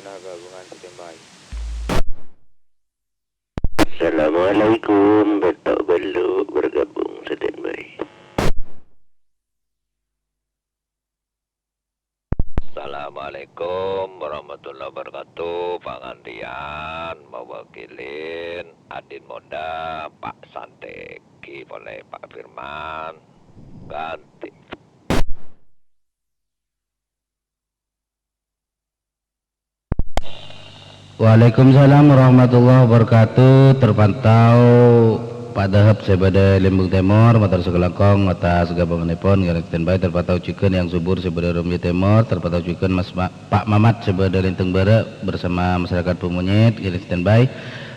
mana gabungan standby. Assalamualaikum, betok belu bergabung standby. Assalamualaikum warahmatullahi wabarakatuh. Pengantian mewakilin Adin Moda Pak Santeki oleh Pak Firman ganti. Waalaikumsalam warahmatullahi wabarakatuh. Terpantau pada hub sebada Limbung Timur motor sekelakong atas gabunganipun garis standby terpantau ciken yang subur sebada Rumbi Timur terpantau ciken Pak Mamat sebada Linteng Bara bersama masyarakat Pemunyit garis standby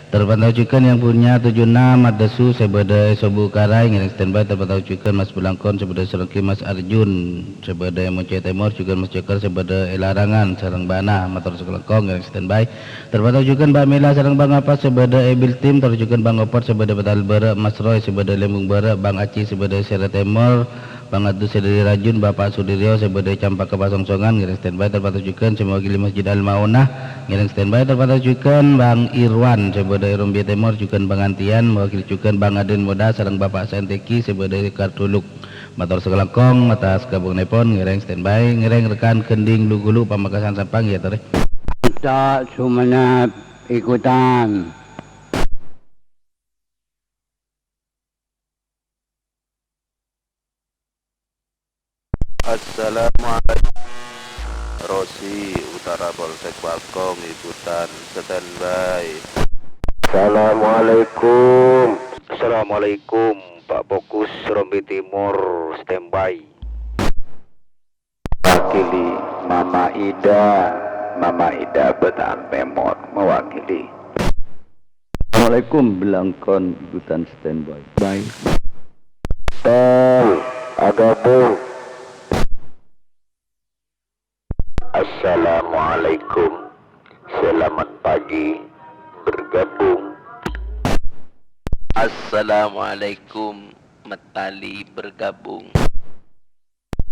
terpantau ciken yang punya 76 Madesu sebada Sobu Karai garis standby terpantau ciken Mas Belangkon sebada Serengki Mas Arjun sebada Moce Timur juga Mas Ceker sebada Elarangan Sarang Bana motor sekelakong garis standby terpantau juga Mbak Mila sareng Bang Apa sebada Ebil Tim terjukan Bang Opor sebada Betal Bara Mas Roy sebada Lembung Bara Bang Aci sebada Sera Timur Bang Adu Sedari Rajun Bapak Sudiryo sebada Campak Kepasongsongan ngiring standby terpantau juga mewakili Masjid Al Maunah ngiring standby terpantau juga Bang Irwan sebada Rumbi Timur juga Bang Antian mewakili juga Bang Adin Moda sareng Bapak Santeki sebada Kartuluk motor sekelangkong atas gabung nepon ngiring standby ngiring rekan kending Lugulu Pamekasan Sampang ya tore Tak Sumenep ikutan. Assalamualaikum. Rosi Utara Polsek Bakong ikutan standby. Assalamualaikum. Assalamualaikum Pak Fokus Rombi Timur standby. Wakili Mama Ida Betal Memor mewakili. Assalamualaikum Belangkon ikutan standby baik Tol Agabung. Assalamualaikum. Selamat pagi bergabung. Assalamualaikum Metali bergabung.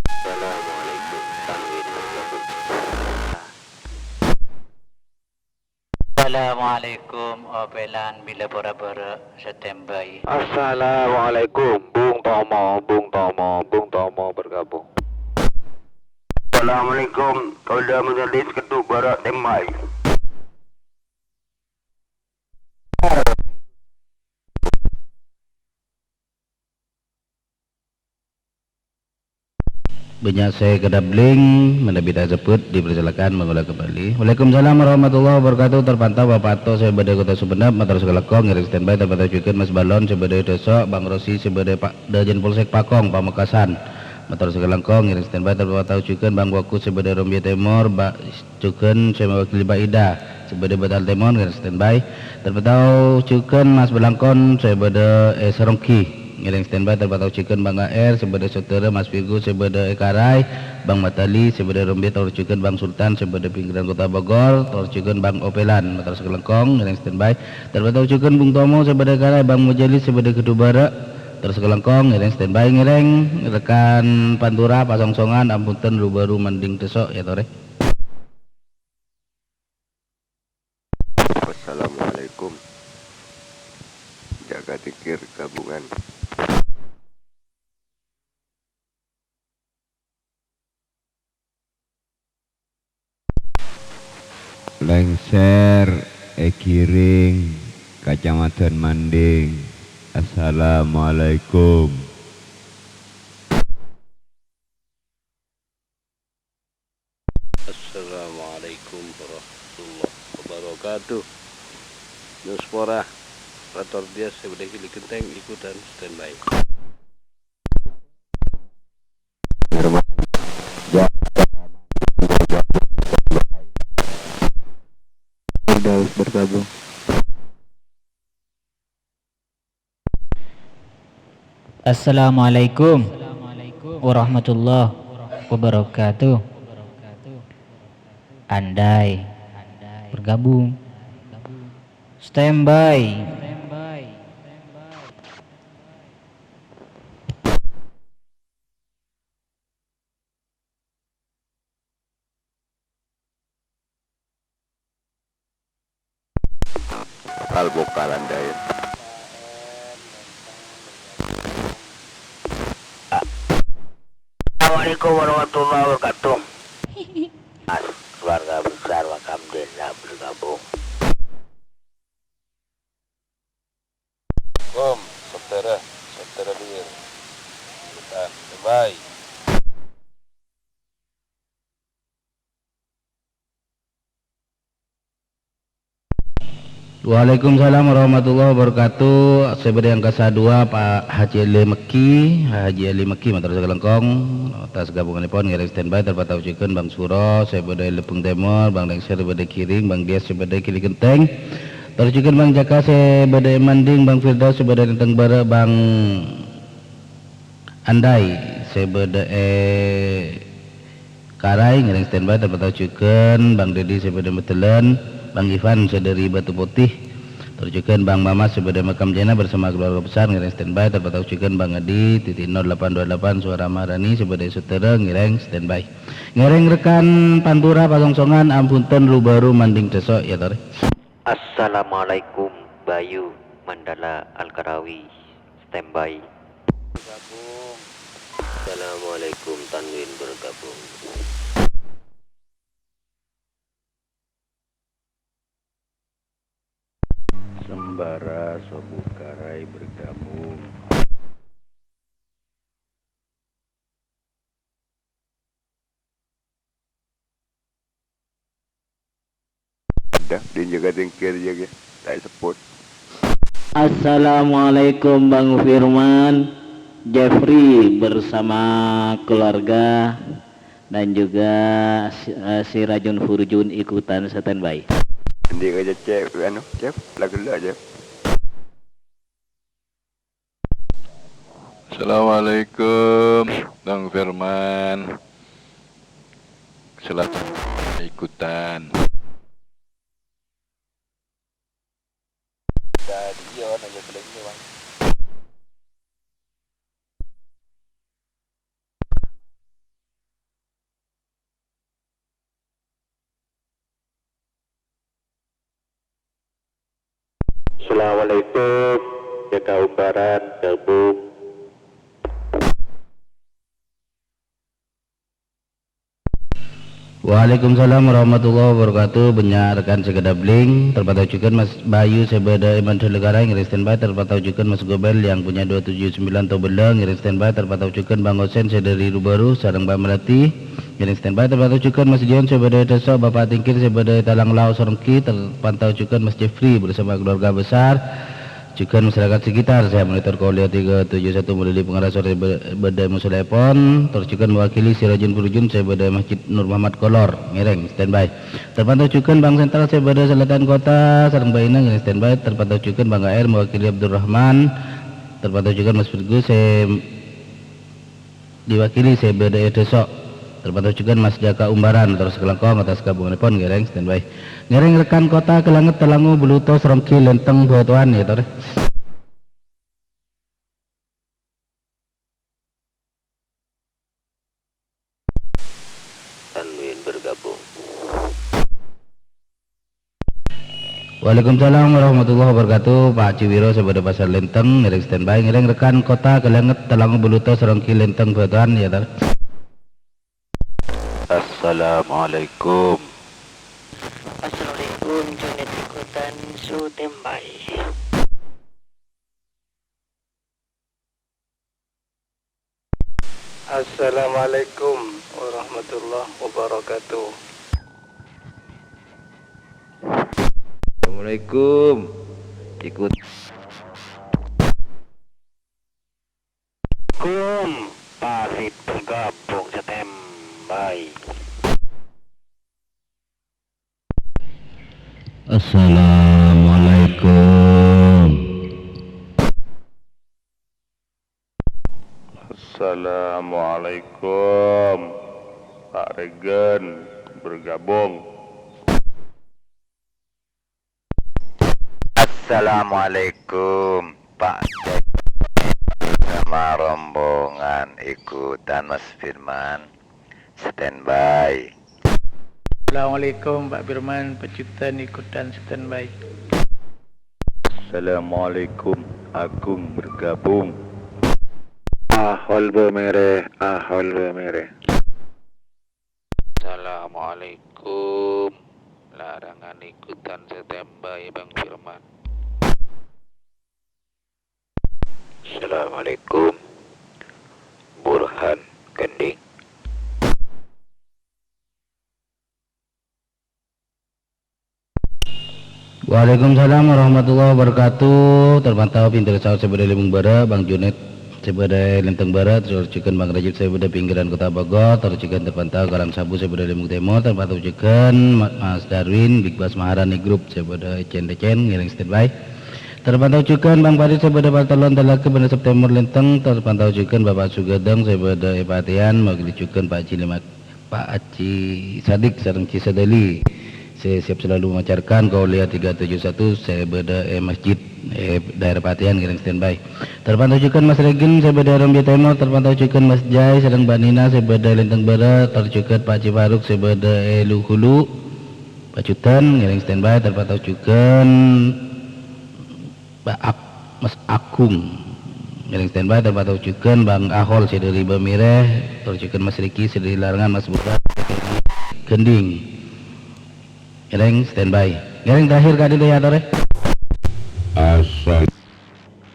Assalamualaikum Tanwin bergabung. Assalamualaikum Opelan bila bora-bora standby. Assalamualaikum Bung Tomo bergabung. Assalamualaikum Kauda Majelis Ketuk Barat Tembai. banyak saya kedabling menabita sebut dipersilakan mengulang kembali. Waalaikumsalam warahmatullahi wabarakatuh. Terpantau Bapak Ato sebada Kota Sumenep motor sekelakong ngiring standby terpantau juga Mas Balon sebada Desok Bang Rosi sebada Pak Dajen Polsek Pakong Pamekasan motor sekelakong ngiring standby terpantau juga Bang Waku sebada Rumbi Timur Mbak Cuken saya mewakili Mbak Ida sebada Betal Timur ngiring standby terpantau juga Mas Belangkon sebada Serongki ngiring standby terpantau chicken Bang AR sebada saudara Mas Figu sebada Ekarai Bang Matali sebada Rumbi tor chicken Bang Sultan sebada pinggiran Kota Bogor tor chicken Bang Opelan motor sekelengkong ngiring standby terpantau chicken Bung Tomo sebada Ekarai Bang Mujali sebada Kedubara tor sekelengkong ngiring standby ngiring rekan Pantura Pasongsongan Ampunten lu baru Mending Tesok ya tore. Wassalamualaikum. Jaga tikir gabungan. Lengser Ekiring Kecamatan Manding. Assalamualaikum. Assalamualaikum warahmatullahi wabarakatuh. Nuspora Rator dia sebeda Kili Kenteng ikutan standby. Bergabung. Assalamualaikum warahmatullahi wabarakatuh. Andai bergabung standby. Al bokalan daya. Assalamualaikum warahmatullahi wabarakatuh. Keluarga besar Makam Desa bergabung. Kom, saudara dir. Ikutan, bye. Waalaikumsalam warahmatullahi wabarakatuh. Sebagai yang ke-2 Pak Haji Ali Meki Matur Sakelengkong atas gabunganipun ngiring standby terpatau cikeun Bang Suro sebagai Lepung Timur, Bang Lengser sebagai Kiring, Bang Dias sebagai Kili Genteng. Terjukeun Bang Jaka sebagai Manding, Bang Firdaus sebagai Lenteng Bara, Bang Andai sebagai Karai ngiring standby terpatau cikeun Bang Dedi sebagai Metelen, Bang Ivan sedari Batu Putih. Terjukeun Bang Mamas sebagai Makam Jena bersama keluarga besar ngiring standby terpatau cikeun Bang Adi titik 0828 Suara Maharani sebagai Sutera ngiring standby. Ngiring rekan Pantura Pasongsongan ampunten Lubaru Manding Desok ya tore. Assalamualaikum Bayu Mandala Al-Karawi standby. Assalamualaikum Tanwin bergabung. Sembara Sobukarai bergabung. Dah dia jaga tingkir jaga. Tak support. Assalamualaikum Bang Firman, Jeffrey bersama keluarga dan juga si Rajun Furjun ikutan standby. Dia kerja cek anu, cek lagu lah je. Assalamualaikum Bang Firman. Selamat ikutan. Assalamualaikum jaga umbaran gabung. Waalaikumsalam warahmatullahi wabarakatuh. Banyak rekan segedabling terpatau cikeun Mas Bayu sebeda Iman Negara ngiring standby terpatau cikeun Mas Gobel yang punya 279 Tobeleng ngiring standby terpatau cikeun Bang Osen sedari Rubaru sareng Mbak Melati ngiring standby terpatau cikeun Mas Dion sebeda Desa Bapak Tingkir sebeda Talang Lau Sorengki terpantau cikeun Mas Jeffrey bersama keluarga besar cikeun masyarakat sekitar. Saya monitor Kaulia 371 Mudali Pengarah Sore Bedai Musulepon terus cikeun mewakili Sirajun Furjun saya bedai Masjid Nur Muhammad Kolor ngiring standby terpantau cikeun Bang Sentral saya bedai Selatan Kota sareng Baina ngiring standby terpantau cikeun Bang AR mewakili Abdurrahman terpantau cikeun Mas Firgus saya diwakili saya bedai Desok terpantau cikeun Mas Jaka Umbaran terus kelengkong atas gabunganipun ngiring standby. Ngiring rekan kota Kelanget Telangu Buluto Serongki Lenteng Buatuan ya tore. Tanwin bergabung. Waalaikumsalam warahmatullahi wabarakatuh. Pak Ciwiro sebeda Pasar Lenteng ngiring standby. Ngiring rekan kota Kelanget Telangu Buluto Serongki Lenteng Buatuan ya tore. Assalamualaikum. Assalamualaikum Junet ikutan standby. Assalamualaikum warahmatullahi wabarakatuh. Assalamualaikum. Ikut. Pasti bergabung standby. Assalamualaikum. Assalamualaikum. Pak Regen bergabung. Assalamualaikum Pak sama rombongan ikutan Mas Firman standby. Assalamualaikum Pak Firman, pecutan ikutan standby. Assalamualaikum, Agung bergabung. Ahol bermereh, ahol bermereh. Assalamualaikum, larangan ikutan standby Bang Firman. Assalamualaikum, Burhan Gending. Waalaikumsalam warahmatullahi wabarakatuh. Terpantau pintu sahur sebeda Limbung Barat, Bang Junet sebeda Lenteng Barat, tercikan Bang Rajid sebeda pinggiran Kota Bogor, tercikan terpantau Karang Sabu sebeda Limbung Timur, terpantau cikan Mas Darwin, Big Bas Maharani Group sebeda Ecen ngiring standby. Terpantau cikan Bang Farid sebeda Baltalon Telaka Benda September Lenteng, terpantau cikan Bapak Sugadeng sebeda Epatian, mewakili cikan Pak Aci Sadik sareng Cisadeli. Saya siap selalu memancarkan Kauliah 371 saya beda masjid daerah Patian giring standby. Terpantau cikan Mas Regen saya beda Rambia Timur, terpantau cikan Mas Jai sedang Mbak Nina saya beda Lenteng Barat, tercikan Pak Ciparuk saya beda Luhulu Pacutan giring standby. Terpantau cikan Mas Akum giring standby. Terpantau cikan Bang Ahol saya dari Bamireh, tercikan Mas Riki saya dari Larangan, Mas Buka Gending giring standby. Giring terakhir kali deh ya Tore.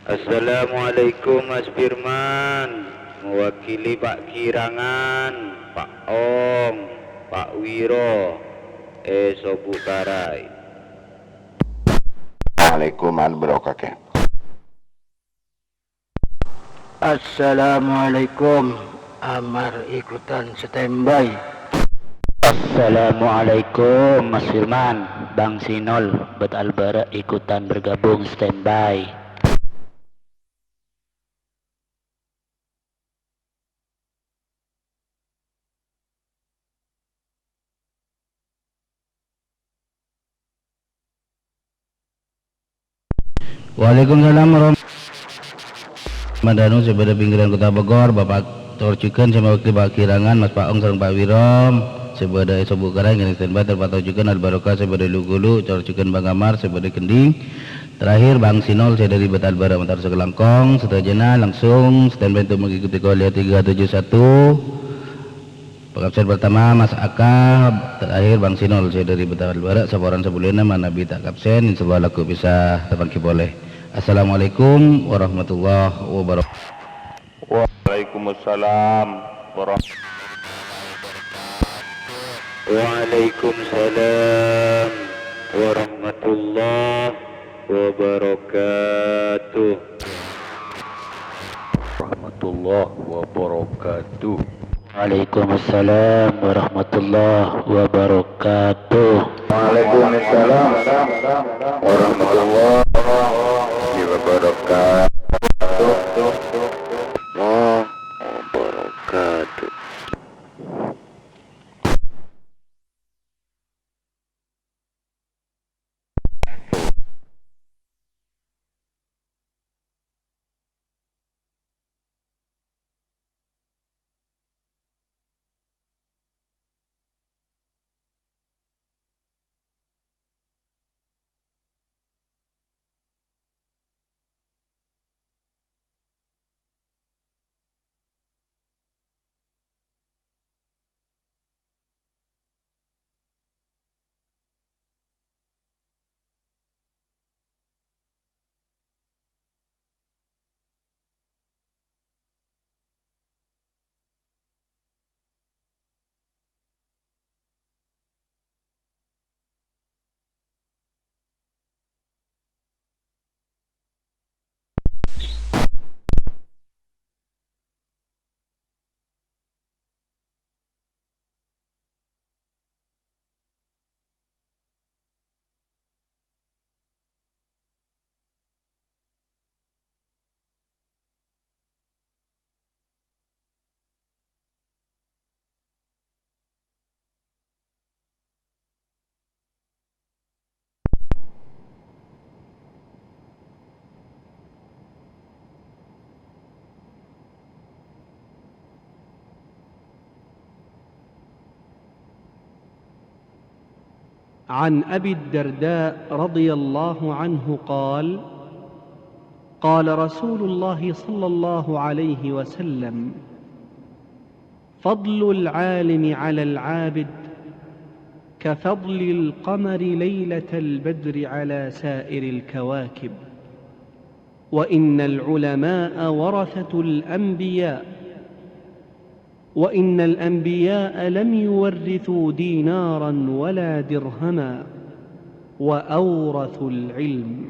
Assalamualaikum Mas Firman, mewakili Pak Kirangan, Pak Ong, Pak Wiro, Sobu Karai. Waalaikumsalam barokah. Assalamualaikum, Amar ikutan standby. Assalamualaikum Mas Firman, Bang Sinol, Bet Albara ikutan bergabung standby. Waalaikumsalam warahmatullahi wabarakatuh. Sebeda pinggiran Kota Bogor, Bapak Torcikan sama wakil Pak Kirangan, Mas Pak Ong sareng Pak Wirom, sebeda Sobu Karai ngiring standby. Terpantau cikan Albarokah sebeda Lugulu, Torcikan Bang Amar sebeda Kending. Terakhir Bang Sinol saya dari Betal Bara Matar Sekelangkong. Seterusnya langsung standby untuk mengikuti Kauliah 371. Pengabsen pertama Mas Aka, terakhir Bang Sinol saya dari Betal Bara. Saporan sebelumnya mana bita kapsen, insyaallah laku bisa terpangki boleh. Assalamualaikum warahmatullahi wabarakatuh. Waalaikumsalam Waalaikumsalam warahmatullahi wabarakatuh. Warahmatullahi wabarakatuh. Waalaikumsalam warahmatullahi wabarakatuh. Waalaikumsalam warahmatullahi wabarakatuh. عن أبي الدرداء رضي الله عنه قال قال رسول الله صلى الله عليه وسلم: فضل العالم على العابد كفضل القمر ليلة البدر على سائر الكواكب. وإن العلماء ورثة الأنبياء، وإن الأنبياء لم يورثوا دينارا ولا درهما، وأورثوا العلم،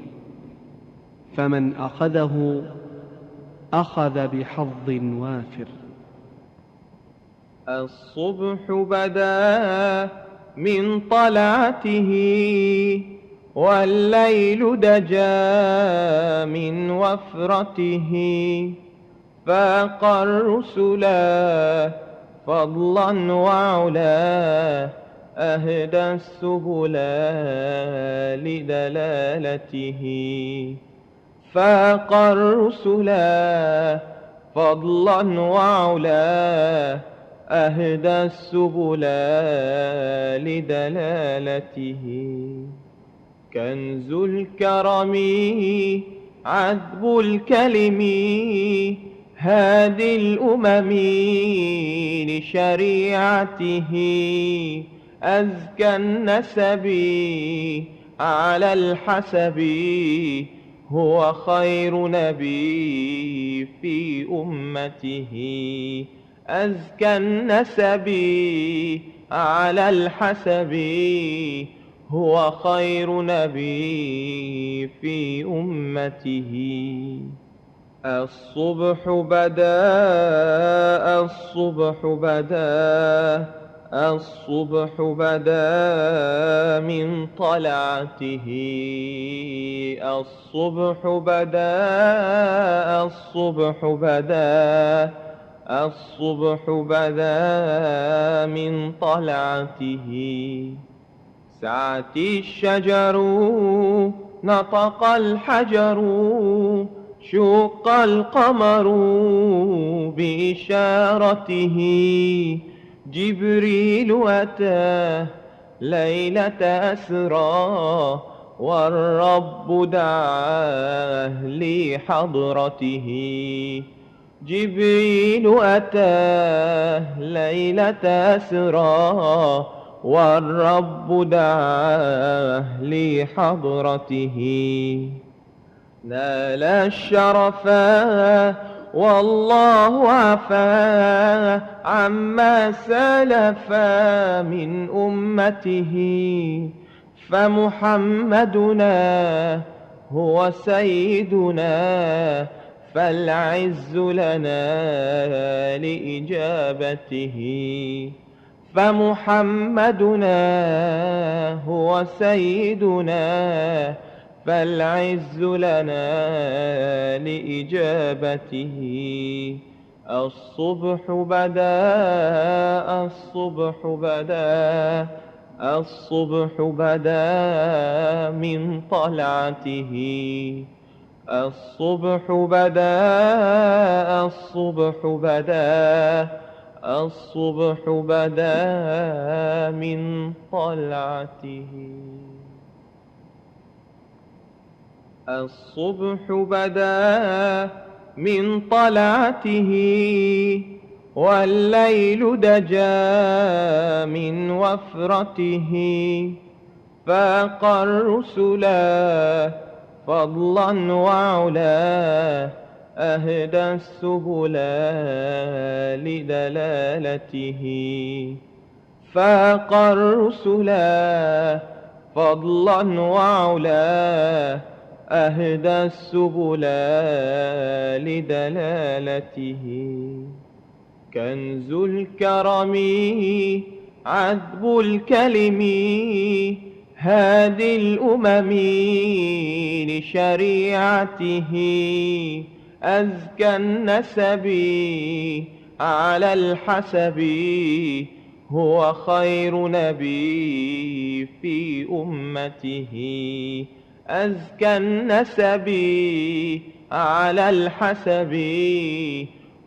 فمن أخذه أخذ بحظ وافر. الصبح بدا من طلعته، والليل دجا من وفرته، فاق الرسلا فضلا وعلا، أهدى السبل لدلالته. فاق الرسلا فضلا وعلا، أهدى السبل لدلالته. كنز الكرم عذب الكلم، هادي الأمم لشريعته. أزكى النسب على الحسب، هو خير نبي في أمته. أزكى النسب على الحسب، هو خير نبي في أمته. الصبح بدا، الصبح بدا، الصبح بدا من طلعته. الصبح بدا، الصبح بدا، الصبح بدا من طلعته. سعت الشجر نطق الحجر، شق القمر بإشارته. جبريل أتى ليلة أسرى، والرب دعاه لحضرته. جبريل أتاه ليلة أسرى، والرب دعاه لحضرته. نال الشرفا والله عفا عما سلفا من أمته. فمحمدنا هو سيدنا، فالعز لنا لإجابته. فمحمدنا هو سيدنا، فالعز لنا لإجابته. الصبح بدا، الصبح بدا، الصبح بدا من طلعته. الصبح بدا، الصبح بدا، الصبح بدا من طلعته. الصبح بدا من طلعته، والليل دجا من وفرته. فاق الرسلا فضلا وعلا، أهدى السبل لدلالته. فاق الرسلا فضلا وعلا، أهدى السبل لدلالته. كنز الكرم عذب الكلم، هادي الأمم لشريعته. أزكى النسب على الحسب، هو خير نبي في أمته. أزكى النسب على الحسب،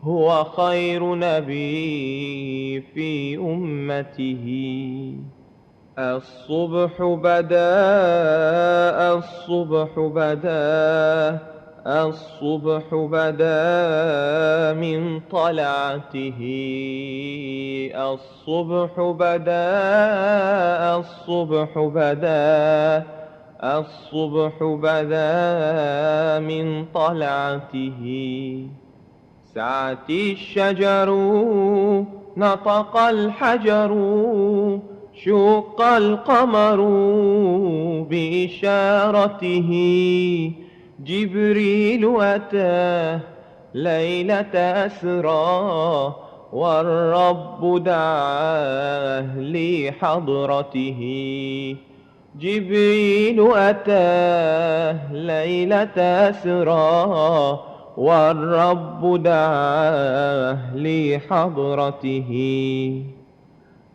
هو خير نبي في أمته. الصبح بدا، الصبح بدا، الصبح بدا من طلعته الصبح بدا الصبح بدا الصبح بدا من طلعته سعت الشجر نطق الحجر شق القمر بإشارته جبريل أتاه ليلة أسرى والرب دعاه لحضرته جبريل أتاه ليلة أسرى والرب دعاه لحضرته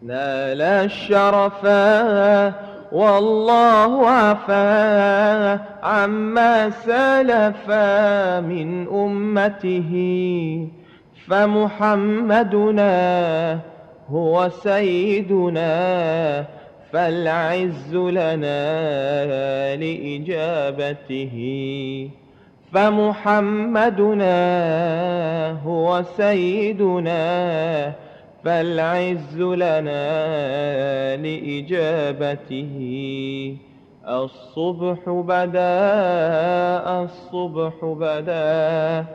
نال الشرفا والله عفا عما سلفا من أمته فمحمدنا هو سيدنا فالعز لنا لإجابته فمحمدنا هو سيدنا فالعز لنا لإجابته الصبح بدا الصبح بدا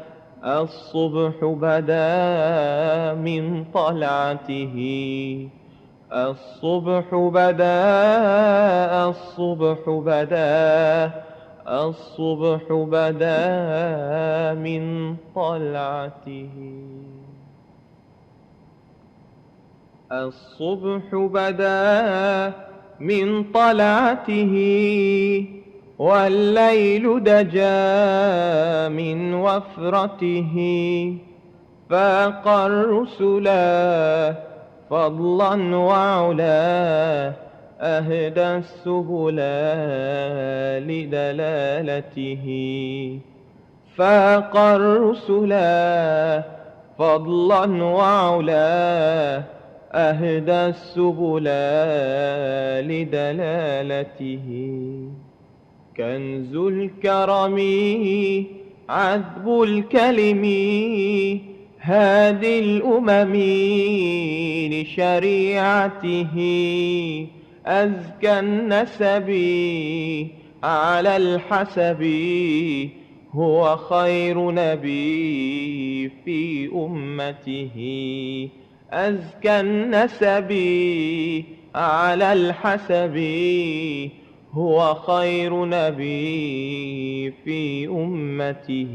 الصبح بدا من طلعته الصبح بدا الصبح بدا الصبح بدا من طلعته الصبح بدا من طلعته والليل دجا من وفرته فاق الرسلا فضلا وعلا أهدى السبل لدلالته فاق الرسلا فضلا وعلا أهدى السبل لدلالته كنز الكرم عذب الكلم هادي الأمم لشريعته أزكى النسب على الحسب هو خير نبي في أمته أزكى النسب على الحسب هو خير نبي في أمته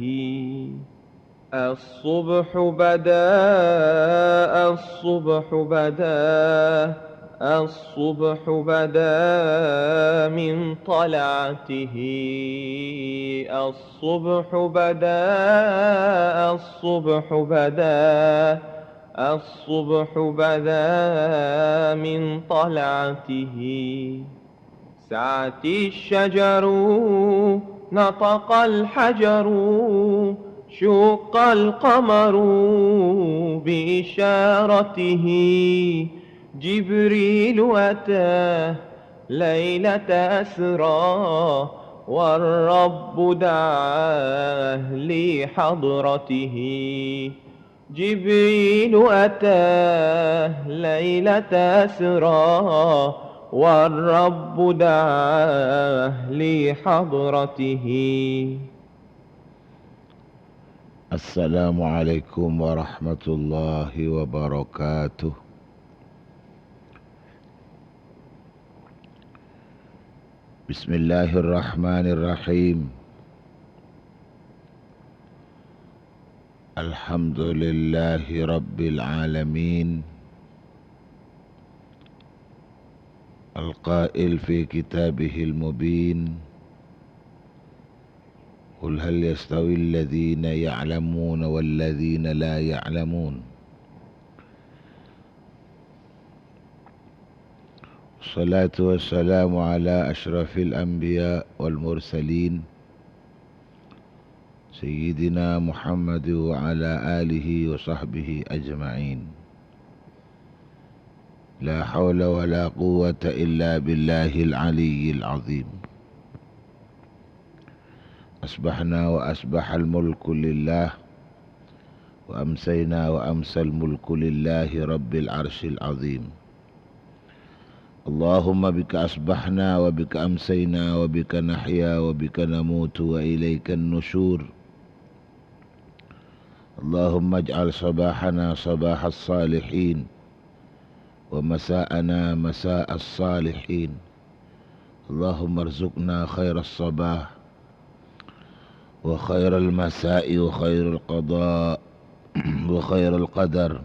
الصبح بدا الصبح بدا الصبح بدا من طلعته الصبح بدا الصبح بدا الصبح بدا من طلعته سعت الشجر نطق الحجر شق القمر بإشارته جبريل أتاه ليلة أسرى والرب دعاه لحضرته جبريل أتاه ليلة أسرى والرب دعاه لحضرته السلام عليكم ورحمة الله وبركاته. بسم الله الرحمن الرحيم. الحمد لله رب العالمين القائل في كتابه المبين قل هل يستوي الذين يعلمون والذين لا يعلمون. الصلاة والسلام على أشرف الأنبياء والمرسلين سيدنا محمد وعلى آله وصحبه أجمعين. لا حول ولا قوة إلا بالله العلي العظيم. أصبحنا وأصبح الملك لله وأمسينا وأمسى الملك لله رب العرش العظيم. اللهم بك أصبحنا وبك أمسينا وبك نحيا وبك نموت وإليك النشور. اللهم اجعل صباحنا صباح الصالحين ومساءنا مساء الصالحين. اللهم ارزقنا خير الصباح وخير المساء وخير القضاء وخير القدر،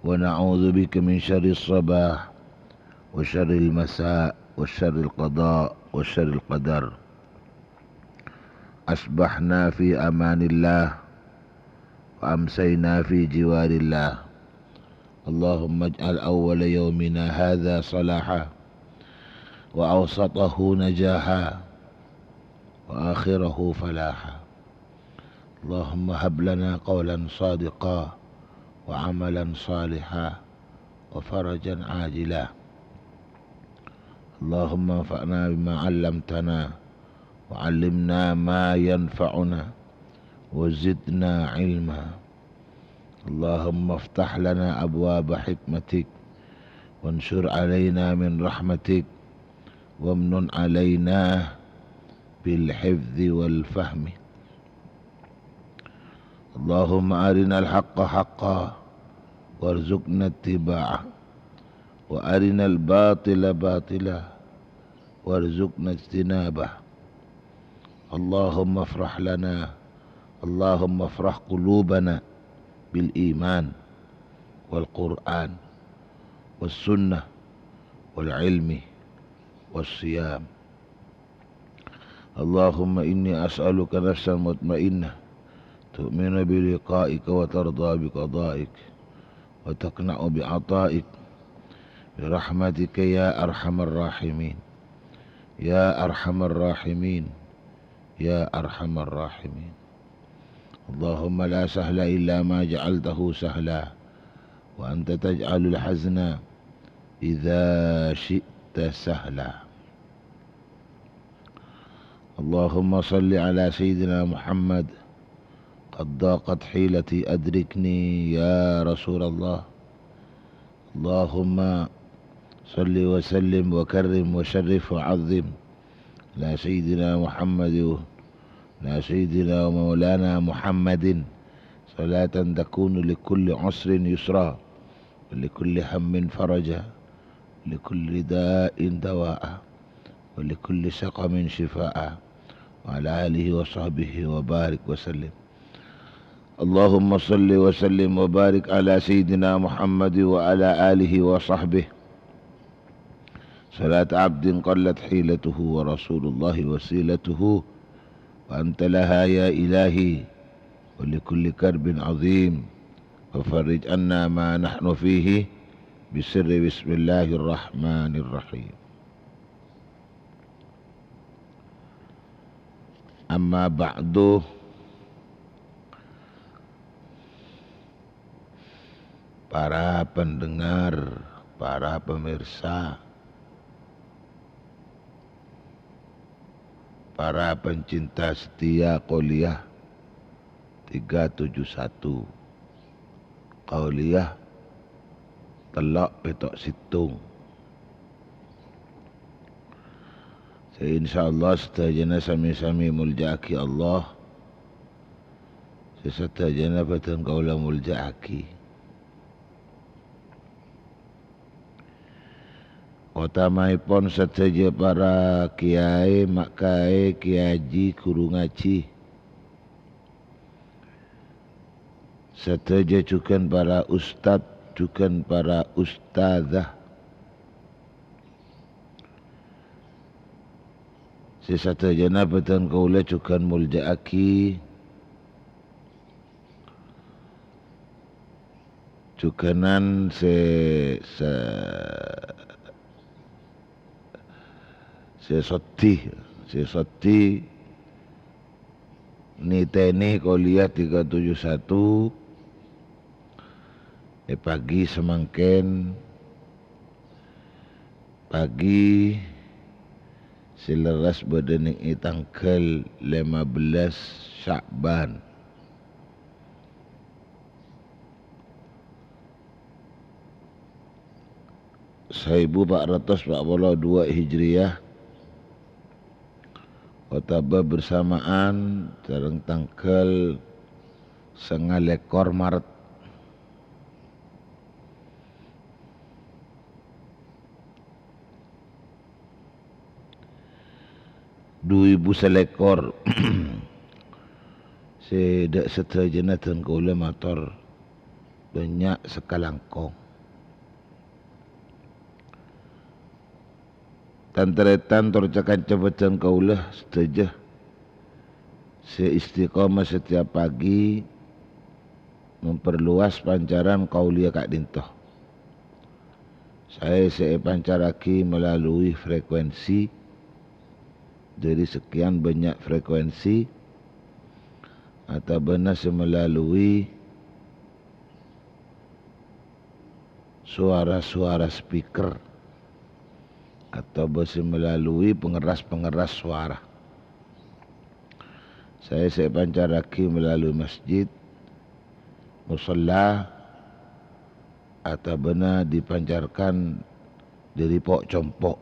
ونعوذ بك من شر الصباح وشر المساء وشر القضاء وشر القدر. أصبحنا في أمان الله وأمسينا في جوار الله. اللهم اجعل أول يومنا هذا صلاحا وأوسطه نجاحا وآخره فلاحا. اللهم هب لنا قولا صادقا وعملا صالحا وفرجا عاجلا. اللهم انفعنا بما علمتنا وعلمنا ما ينفعنا وزدنا علما. اللهم افتح لنا أبواب حكمتك وانشر علينا من رحمتك وامنن علينا بالحفظ والفهم. اللهم أرنا الحق حقا وارزقنا اتباعه وأرنا الباطل باطلا وارزقنا اجتنابه. اللهم افرح لنا، اللهم افرح قلوبنا بالإيمان والقرآن والسنة والعلم والصيام. اللهم إني أسألك نفسا مطمئنة تؤمن بلقائك وترضى بقضائك وتقنع بعطائك برحمتك يا أرحم الراحمين يا أرحم الراحمين يا أرحم الراحمين. اللهم لا سهل إلا ما جعلته سهلا وأنت تجعل الحزن إذا شئت سهلا. اللهم صل على سيدنا محمد. قد ضاقت حيلتي أدركني يا رسول الله. اللهم صل وسلم وكرم وشرف وعظم على سيدنا محمد، على سيدنا ومولانا محمد، صلاة تكون لكل عسر يسرا ولكل هم فرجا ولكل داء دواء ولكل سقم شفاء، وعلى آله وصحبه وبارك وسلم. اللهم صل وسلم وبارك على سيدنا محمد وعلى آله وصحبه صلاة عبد قلت حيلته ورسول الله وسيلته وأنت لها يا إلهي، ولكل كرب عظيم وفرج عنا ما نحن فيه بسر بسم الله الرحمن الرحيم. أما بعد، para pendengar, para pemirsa, para pencinta setia Qauliyah 371, Qauliyah Telok Petok Situng. InsyaAllah setajana sami-sami mulja'aki Allah, setajana batan kaula mulja'aki. Utamaipun sedaya para kiai, makai, kiaji, guru ngaji, sedaya juga para ustadz, juga para ustadzah, sesadayana batan kaula juga mulja'aki, juganan sesoti niteni Qauliyah 371 pagi semangken pagi seleras berdening tanggal 15 Syakban 1442 Hijriah otaba bersamaan sareng tanggal 9 Maret 2001 sedak setajana tan kaula mator banyak sekalangkong tantaretan torcakan cabatan kaulah setuju seistiqamah setiap pagi memperluas pancaran kaulia Kak Dintoh. Saya pancaraki melalui frekuensi dari sekian banyak frekuensi atau benar melalui suara-suara speaker atau melalui pengeras-pengeras suara. Saya pancaraki melalui masjid, musalla atau benar dipancarkan dari pok compok.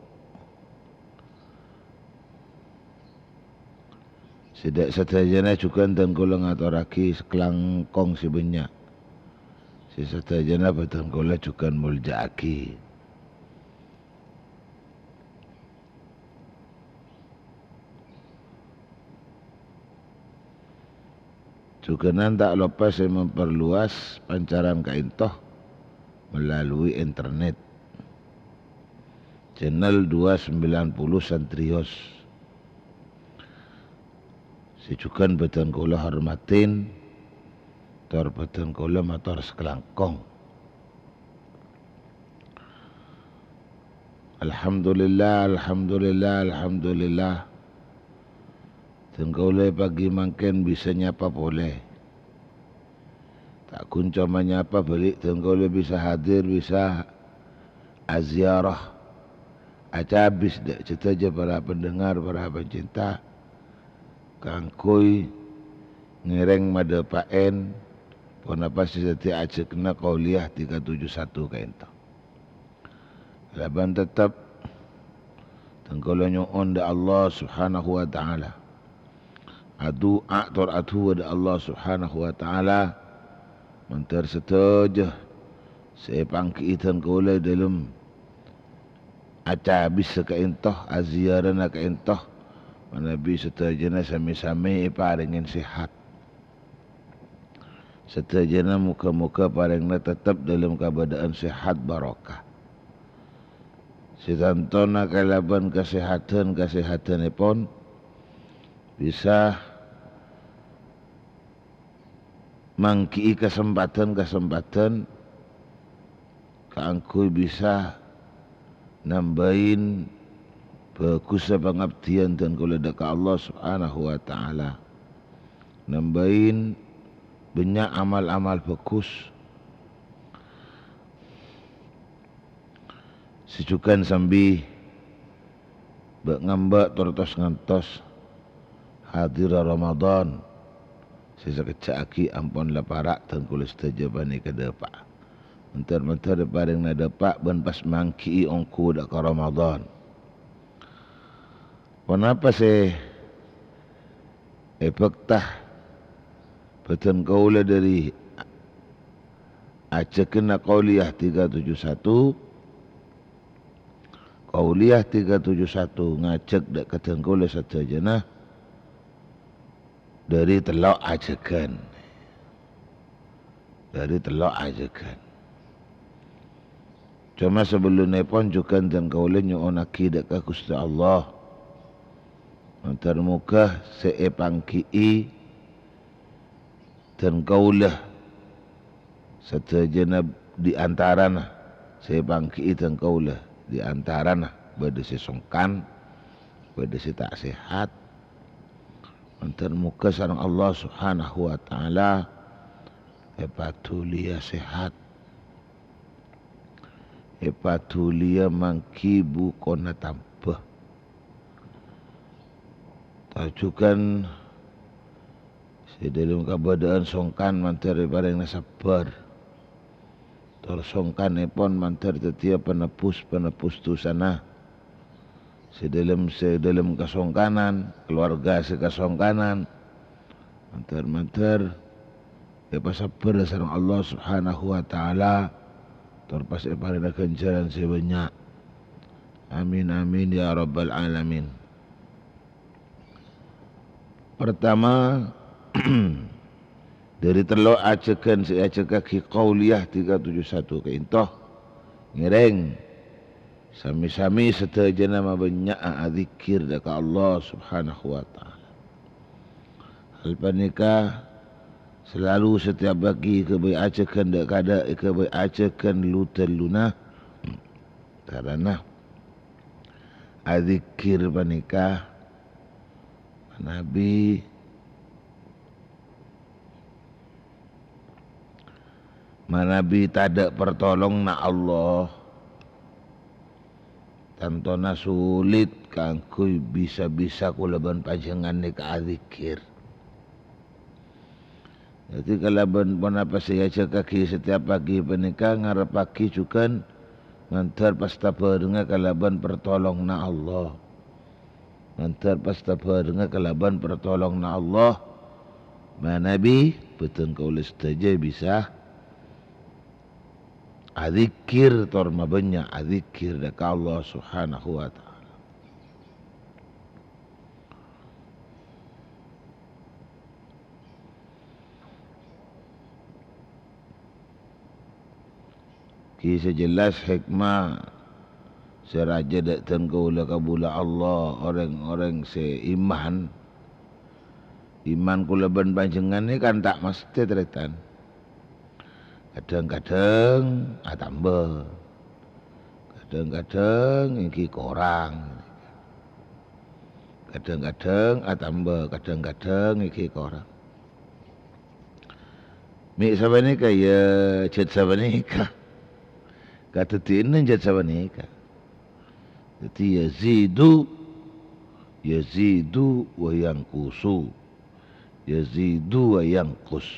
Sedak satajana cukan dan kulang atoraki sekelangkong si banyak. Si satajana batang kula cukan muljaaki. Cukanan tak lepas saya memperluas pancaran kaintoh melalui internet. Channel 290 Santrios. Si cukan betan kula hormatin, tor betan kula motor sekelangkong. Alhamdulillah, alhamdulillah, alhamdulillah. Tengkaulai pagi makan bisa nyapa boleh. Tak kunca menyapa balik tengkaulai bisa hadir, bisa aziarah. Aca habis dak cerita je para pendengar, para pencinta. Kangkui ngereng mada paen pun apa setiap aja kena kauliah 371 kain tu. Laban tetap tengkaulai nyu'un da Allah subhanahu wa ta'ala. Adu aktor adu da Allah subhanahu wa ta'ala mentar setuju saya pangki itan kaulai dalam aca habis sekaintoh aziarana kaintoh manabi setajana sami-sami paringin sihat setajana muka-muka paringna tetap dalam keadaan sihat barokah sidantona kalaban kesehatan pun bisa mangki kesempatan kaangkui bisa nambahin bagus pengabdian dan kula dekat Allah subhanahu wa ta'ala nambahin banyak amal-amal bagus sejukan sambil ngambak tortos ngantos hadir Ramadan saya sekecaki ampun laparak dan kula setajabani ke depan mentar-mentar paring na dapat ban pas mangki ongku dak ke Ramadan. Kenapa saya epektah betul kaula dari Aceh kena kauliah 371 ngajak dak keten kaula satajana dari telok ajekan cuma sebelumnya pun juga dan kaula nyu'un akidah ka Gusti Allah antar muka seepangki dan kaulah satajana di antarana seepangki dan kaulah di antarana bade sesongkan bade tak sehat antar muka sareng Allah subhanahu wa ta'ala hepatulia sehat hepatulia mangkibu kona tambah ajukan dalam keadaan songkan mantar bareng nasabar tor songkan epon mantar tetia penepus tu sana sedalam kasongkanan keluarga sekasongkanan mantar sabar sareng Allah Subhanahu wa taala tor pas parina kencaran sebanyak amin amin ya rabbal alamin. Pertama dari terlo acekan si acekaki qauliyah 371 ke intoh ngireng sami-sami seteja nama banyak adzikir daka Allah Subhanahu wa taala. Hal panika selalu setiap bagi kebai acekan dak kada kebai acekan luteluna karena adzikir panika Nabi manabi tada pertolong na Allah tantona sulit kangku bisa kulaban panjangan ni adzikir. Jadi kalaban apa saya cakaki setiap pagi penikah ngarep pagi cukan ngantar pasta perenga kalaban pertolong na Allah. Ngantar pasta perenga kalaban pertolong na Allah. Manabi betul kau saja bisa adzikir torma banyak adzikir daka Allah Subhanahu wa taala. Kisah jelas hikmah seraja datang kaula kabula Allah orang-orang seiman iman kula ban panjenengan ni kan tak mesti tretan. Kadang-kadang tambah, kadang-kadang iki kurang, kadang-kadang tambah, kadang-kadang iki kurang. Mi sabanika ya cet sabanika, kata tinan cet sabanika. Jadi yazidu wa yanqusu, yazidu wa yanqus.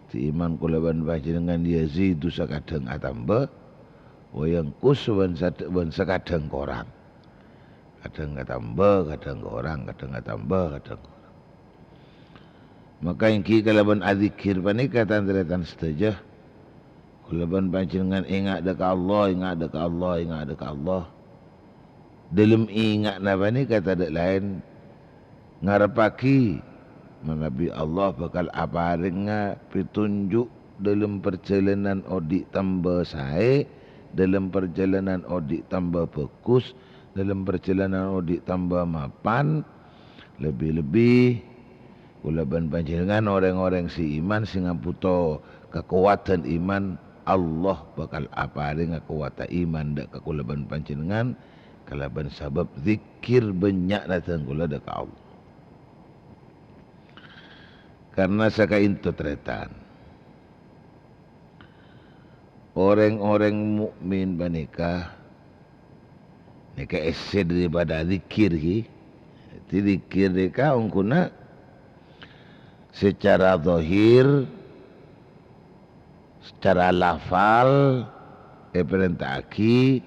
Ti iman kula ban panjenengan yazidu sakadang atamba wa yanqus wan sakadang kurang. Kadang atamba, kadang kurang, kadang atamba, kadang kurang. Maka ingki kalaban adzikir panika tanretan setajah kula ban panjenengan ingat deka Allah, ingat deka Allah, ingat deka Allah. Dalam ingat napa ni kata dak lain ngarepaki Nabi Allah bakal aparinga petunjuk dalam perjalanan odik tambah sae, dalam perjalanan odik tambah bagus, dalam perjalanan odik tambah mapan. Lebih-lebih kula ban panjenengan orang-orang si iman sing ngaputo kekuatan iman, Allah bakal aparinga kekuatan iman dak kula ban panjenengan kalaban sabab zikir banyak datang kula dak Allah. Karena sakain tretan orang-orang mukmin banika nika ese daripada zikir ki. Zikir mereka ungkuna secara zahir, secara lafal perintahki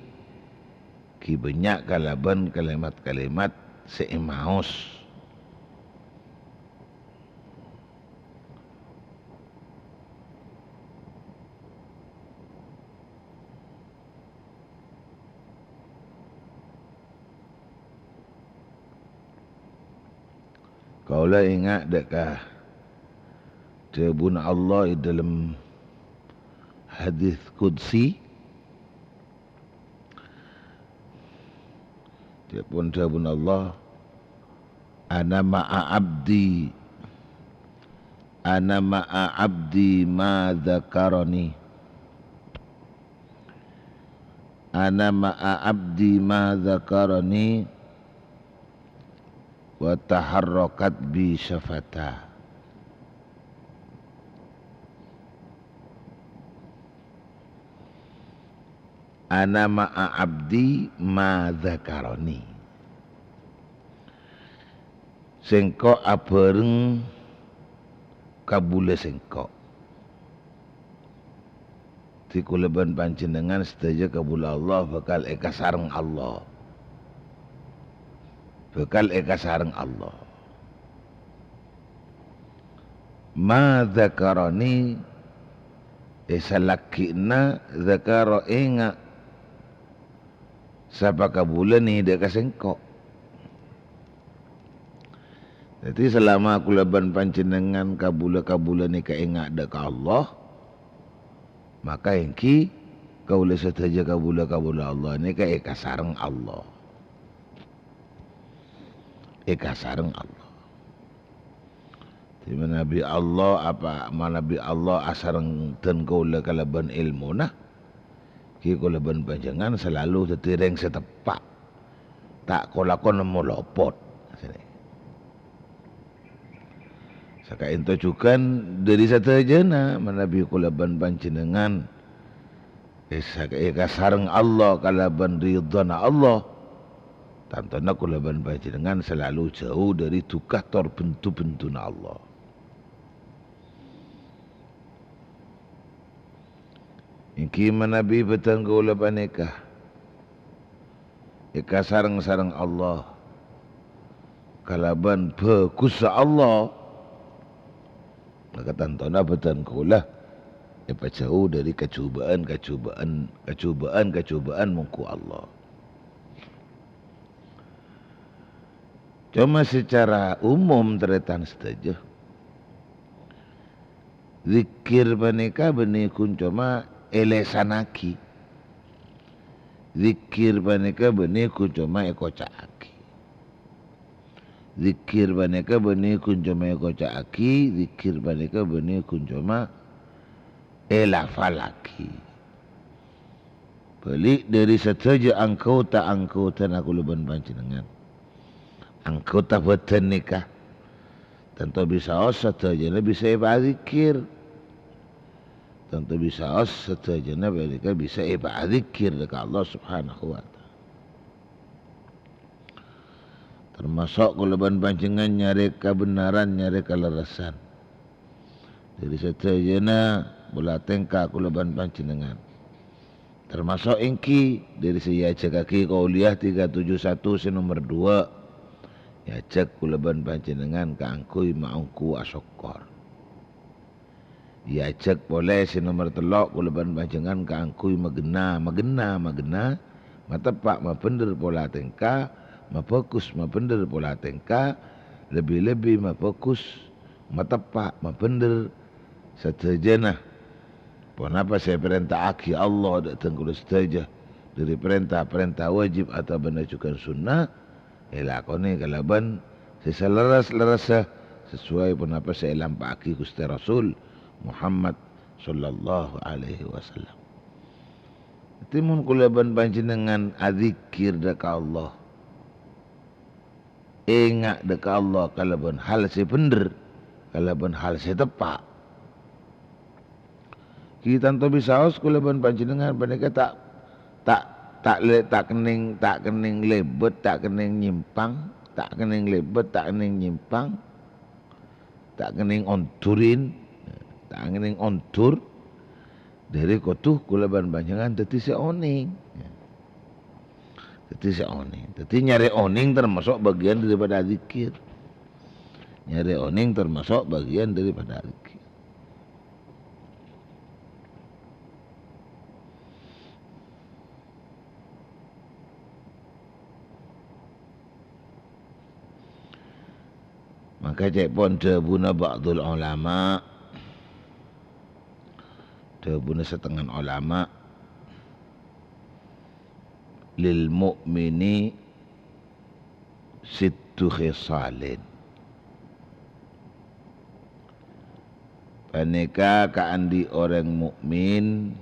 ki banyak kalaban kalimat-kalimat seimaus. Kaulah ingat dekkah Tabun Allah dalam hadis qudsi Tabun Allah ana ma'a abdi ma dzakarani ana ma'a abdi ma dzakarani wa taharrakat bi syafata. Ana ma'a abdi ma dzakarani. sengkok abareng kabule sengkok. Ti kuleban panjenengan sedaya kabula Allah bakal eka sareng Allah. Bakal eka sareng Allah. Ma dzakarani esalakina dzakara inga sapa kabula ni deka sengkok. Jadi selama kuleban panjenengan kabula-kabula ni kaingat deka Allah, maka engki kaula sedaya kabula-kabula Allah ni ka eka sareng Allah. Eka sareng Allah. Di mana Nabi Allah apa Nabi Allah asareng ten kaula kalaban ilmu nah. Ki kuleban panjenengan selalu tetireng setepak. Tak kolakon nemu lopot. Saka ento cukan dari satajana manabi kulaban panjenengan saka eka sareng Allah kalaban ridhana Allah tantana kulaban panjenengan selalu jauh dari tukah tor bentu-bentuna Allah. Iki manabi betan kulaban eka sareng-sareng Allah kalaban bagus Allah. Maka tantana betan kula apa jauh dari kecubaan mungku Allah. Cuma secara umum teretan saja. Zikir panika benikun cuma elesanaki. Zikir panika benikun cuma ekocaaki. Zikir baneka bani kunjoma koca aki, zikir baneka bani kunjoma elafalaki. Balik dari saja angkau tak aku leban panjenengan. Angkau tak betul nikah. Tentu bisa os saja bisa ibadah zikir. Tentu bisa os saja mereka bisa ibadah zikir dekat Allah Subhanahu wa taala. Termasuk kuleban panjenengan nyari kebenaran, nyari kelerasan. Dari setajana bola tengka kuleban panjenengan. Termasuk engki dari saya kaki kauliah 371 nomor 2. Ya cek kuleban panjenengan ka angkui maungku asokor. Ya cek boleh nomor 3 kuleban panjenengan ka angkui magena. Matepak mapender bola tengka. Mafokus mapender pola tengka lebih-lebih mafokus matepak mapender setajana pon apa saya perintah aki Allah datang kula setaja dari perintah wajib atau menajukan sunnah lakoni kalaban seseleras-lerasa sesuai pun apa saya lampaki Gusti Rasul Muhammad sallallahu alaihi wasallam. Timun kulaban panjenengan adzikir deka Allah. Ingat dekat Allah kalaban hal si bener, kalaban hal si tepak. Kita tanpa bisa os kalaban panjenengan mereka tak kening lebet, tak kening nyimpang, tak kening lebet, tak kening nyimpang, tak kening onturin, tak kening ontur. Dari kotuh kalaban panjenengan teti seoning. Jadi oning. Jadi nyari oning termasuk bagian daripada zikir. Nyari oning termasuk bagian daripada zikir. Maka cek pun debuna ba'dul ulama. Debuna setengah ulama. Lil mu'mini sittu khisalin. Paneka kaandi orang mukmin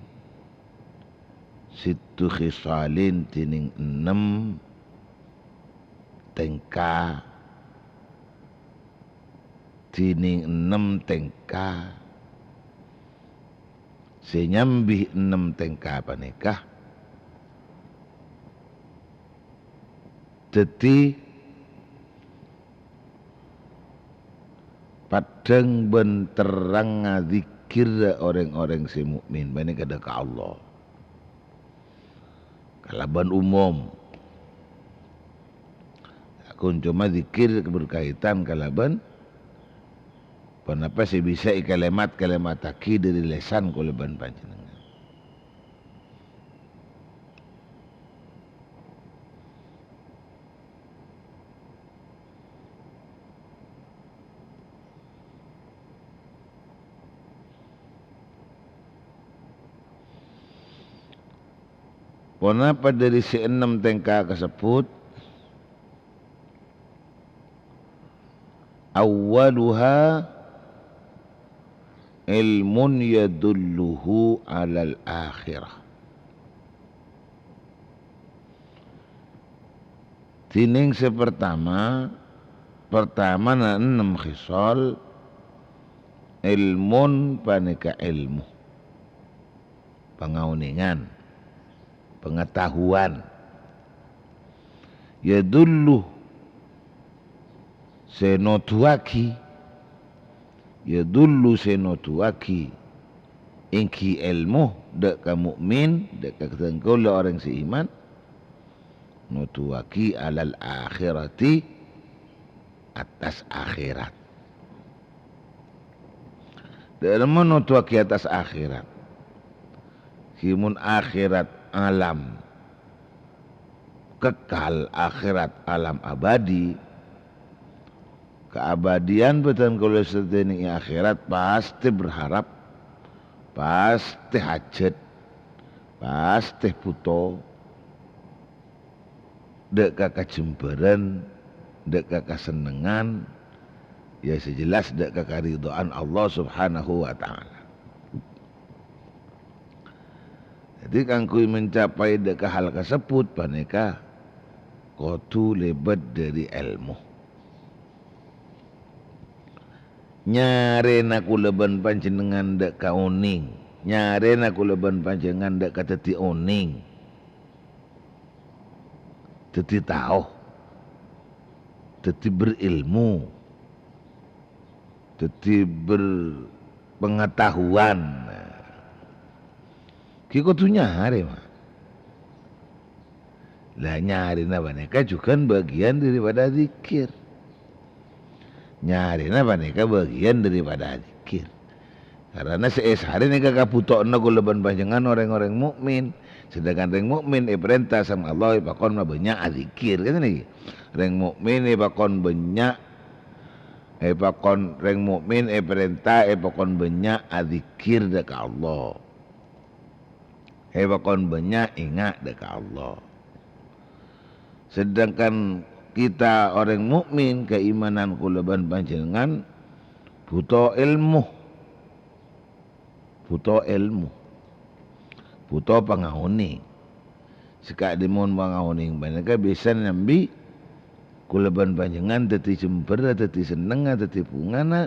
sittu khisalin tining 6 tengka tining 6 tengka senyambih 6 tengka paneka teti padang benterang ngadzikir orang-orang si mukmin bani kada ka Allah kalaban umum aku cuma zikir berkaitan kalaban kenapa sih bisa kalimat taki dari lesan kalaban panjenengan. Kenapa dari si 6 tengka kesebut awwaluha ilmun yadulluhu alal akhirah. Tining sepertama na 6 khisal ilmun panika ilmu pangauningan pengetahuan yadullu senotuaki ingki ilmu dek ka mukmin dek ka tengkol orang seiman nutuaki alal akhirati atas akhirat dalam nutuaki atas akhirat himun akhirat alam kekal akhirat alam abadi keabadian betul kalau sedeni akhirat pasti berharap pasti hajat pasti puto dek kakak jemberan dek kakak senengan ya sejelas dek kakak ridhaan Allah subhanahu wa ta'ala. Jadi kangkui mencapai deka hal tersebut paneka kotu lebat dari ilmu. Nyare naku leban panjenengan deka oning, nyare naku leban panjenengan deka teti oning, teti tahu, teti berilmu, teti berpengetahuan. Kiko tu nyari mah. Lah nyari na baneka juga bagian daripada zikir. Nyari na baneka bagian daripada zikir. Karena seeshari ni kakak putokna kuleban panjangan orang-orang mukmin. Sedangkan orang mukmin perintah sama Allah pakon banyak zikir kan ni. Orang mukmin pakon banyak pakon orang mukmin perintah pakon banyak zikir dekat Allah. Pakon banyak ingat dekat Allah. Sedangkan kita orang mukmin keimanan kuleban panjenengan butuh ilmu. Butuh ilmu. Butuh pangahuni. Sekak dimun pangahuni banyak bisa nambi kuleban panjenengan teti jember teti seneng teti pungana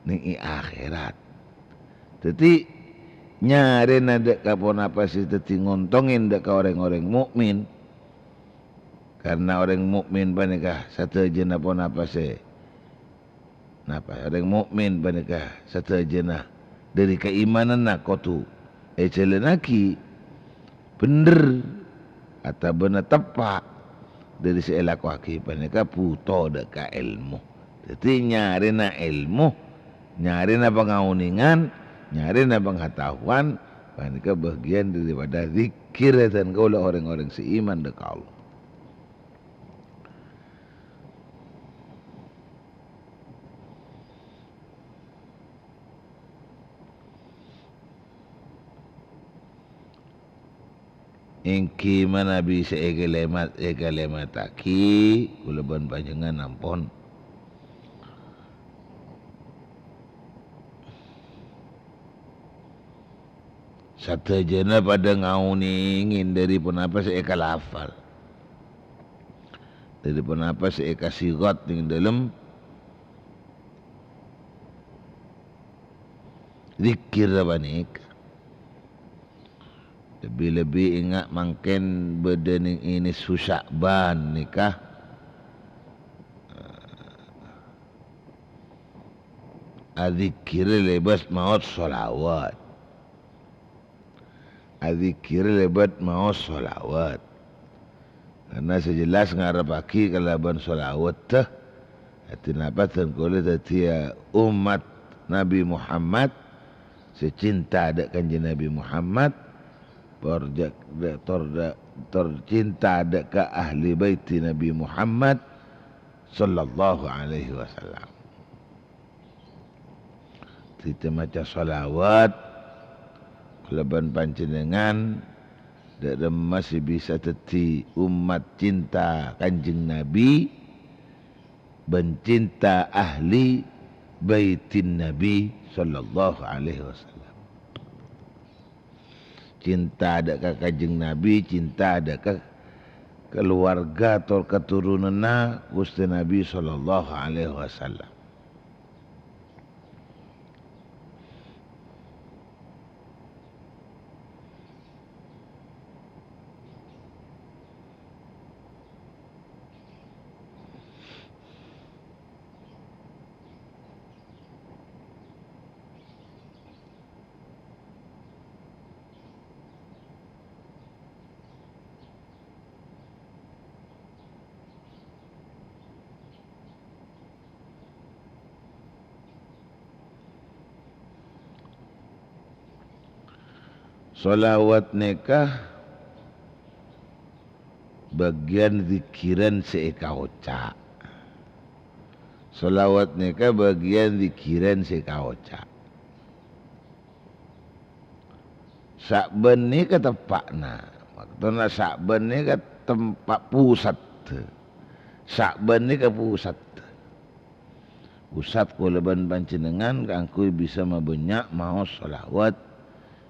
ning akhirat. Teti nyari nadek kapon apa sih teti ngontongin dek orang-orang mukmin karena orang mukmin panikah satu jena pon apa sih napa orang mukmin panikah satu jena dari keimanan nak kotu celenaki bener atau bener tepat dari seelaku haki panikah puto dek ilmu jadi nyari na ilmu nyari na pengauningan nyari na pengetahuan panika bagian daripada zikir dan kaulah orang-orang seiman dekat Allah. Ingki mana bisa egalemat taki kuleban panjangan ampun. Satu jena pada ngauningin dari pun apa saya kalafal. Dari pun apa saya kasih sirat di dalam zikir apa nikah. Lebih-lebih ingat mungkin bedening ini Susakban nikah. Adzikir lebat maut solawat. Adzikir lebat maut solawat. Karena sejelas ngarapaki kalaban solawat teh. Hati napatan kulit hati umat Nabi Muhammad. Secinta ada kanji Nabi Muhammad. Tercinta ada ke ahli baiti Nabi Muhammad sallallahu alaihi wasallam. Kita maca salawat keleban panjenengan dan masih bisa teti umat cinta kanjeng Nabi, bencinta ahli baitin Nabi sallallahu alaihi wasallam. Cinta ada ke kanjeng Nabi, cinta ada ke keluarga atau keturunanna Gusti Nabi sallallahu alaihi wasallam. Salawat nikah bagian zikiran seeka oca. Salawat nikah bagian zikiran seeka oca. Sakben ni ke tempatna. Maksudnya sakben ni ke tempat pusat. Sakben ni ke pusat. Pusat kuleban panjenengan kangkui bisa mabanyak mau salawat.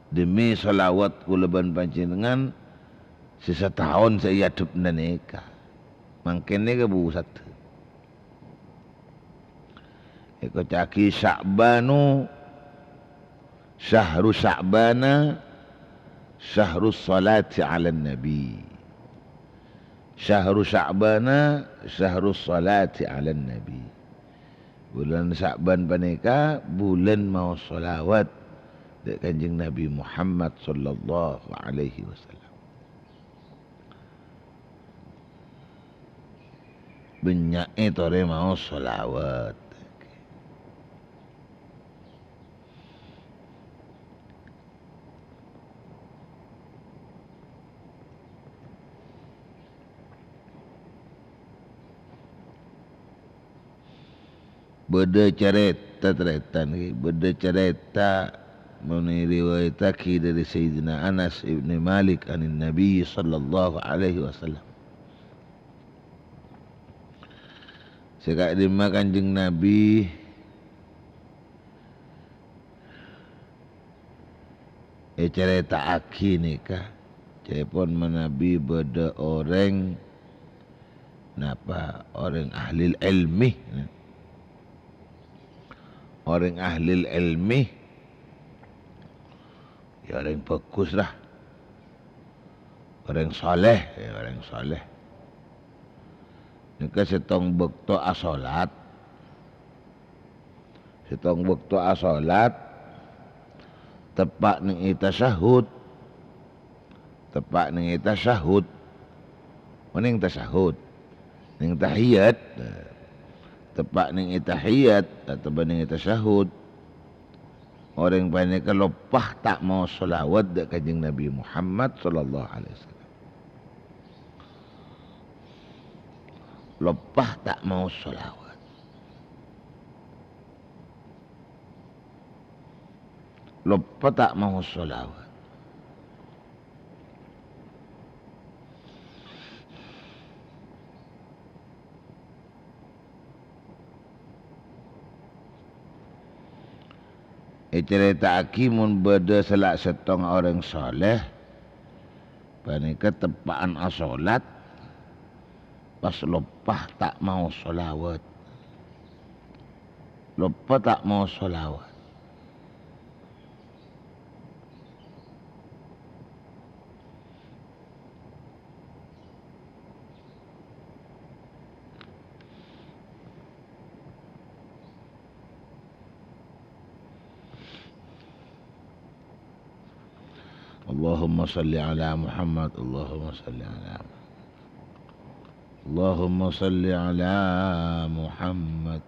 Demi salawat kuleban panjenengan sisa tahun saya hidup nikah. Mungkin ni ke pusat. Iko caki Sya'banu syahru Sya'bana syahru salati ala nabi. Syahru Sya'bana syahru salati ala nabi. Bulan Sya'ban panika bulan mau salawat kanjeng Nabi Muhammad sallallahu alaihi wasallam. Banyak itu orang mau salawat. Beda cerita beda cerita riwayataki dari Sayyidina Anas ibn Malik anin Nabi sallallahu alaihi wasallam. Sekak dima kanjeng Nabi cerita aki nikah. Cepon menabi beda orang napa orang ahli ilmi. Orang ahli ilmi ya orang bagus lah. Orang soleh, ya orang soleh. Nika setong bekto asolat. Setong bekto asolat. Tepak ning tasyahud. Tepak ning tasyahud. Ning tasyahud. Ning tahiyat. Tepak ning tahiyat atau ning tasyahud. Orang banyak kelopah tak mau salawat dak kanjeng Nabi Muhammad sallallahu alaihi wasallam. Lopah tak mau salawat. Lopah tak mau salawat. Cerita akimun beda selak setong orang soleh panika tepaan asolat pas lopah tak mau solawat. Lopah tak mau solawat. Allahumma salli ala Muhammad. Allahumma salli ala Allahumma salli ala Muhammad.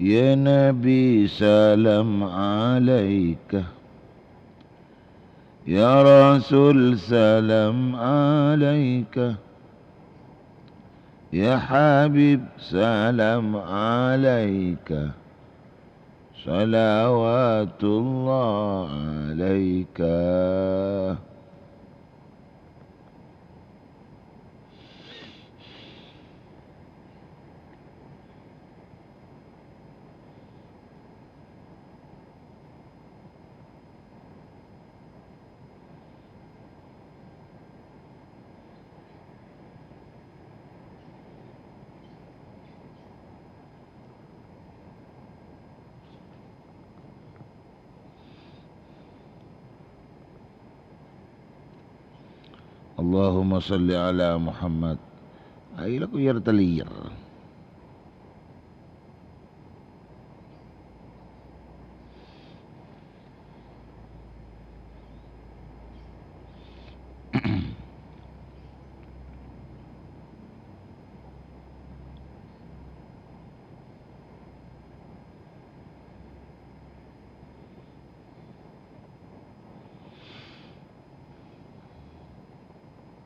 Ya Nabi salam alaika, Ya Rasul salam alaika, Ya Habib salam alaika, salawatullah alaika. Allahumma salli ala Muhammad. Ayolah ku yar talir.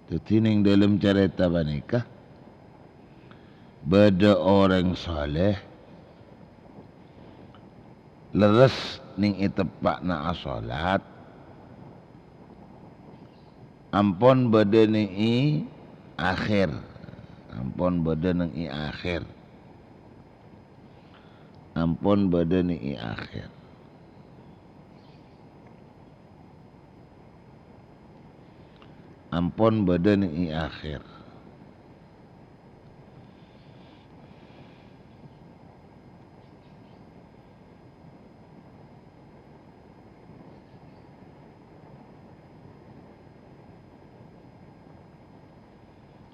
Tetining dalam cerita nikah, bada orang soleh leres ning itepak na asolat, ampon bada ning i akhir, ampon bada ning i akhir, ampon bada ning i akhir. Ampun badan i akhir.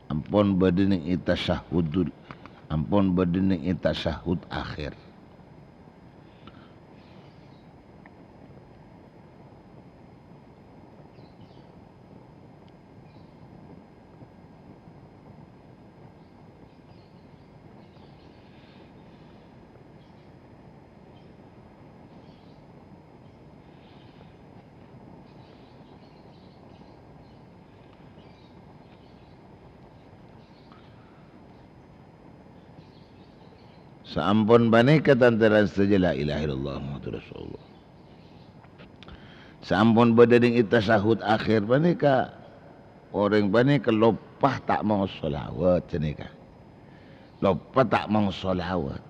Ampun badan i tasyahudul, ampun badan i tasyahud akhir. Saampun banika tantaran saja la ilaha illallah Muhammadur Rasulullah. Saampun badading itasahud akhir banika orang banika lopah tak mau solawat cenika. Lopah tak mau solawat.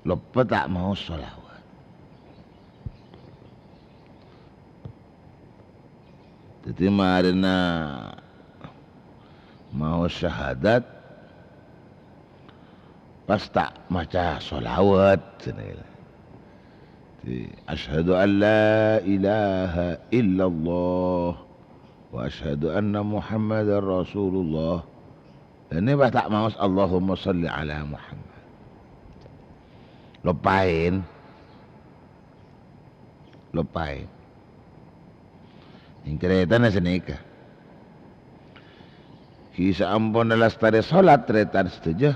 Lopah tak mau solawat. Jadi marina mau syahadat pas tak maca solawat asyhadu an la ilaha illallah wa asyhadu anna muhammadar rasulullah. Ini pas tak mau Allahumma salli ala Muhammad. Lupain yang cerita na senika kisah ampun adalah stare solat cerita setuju.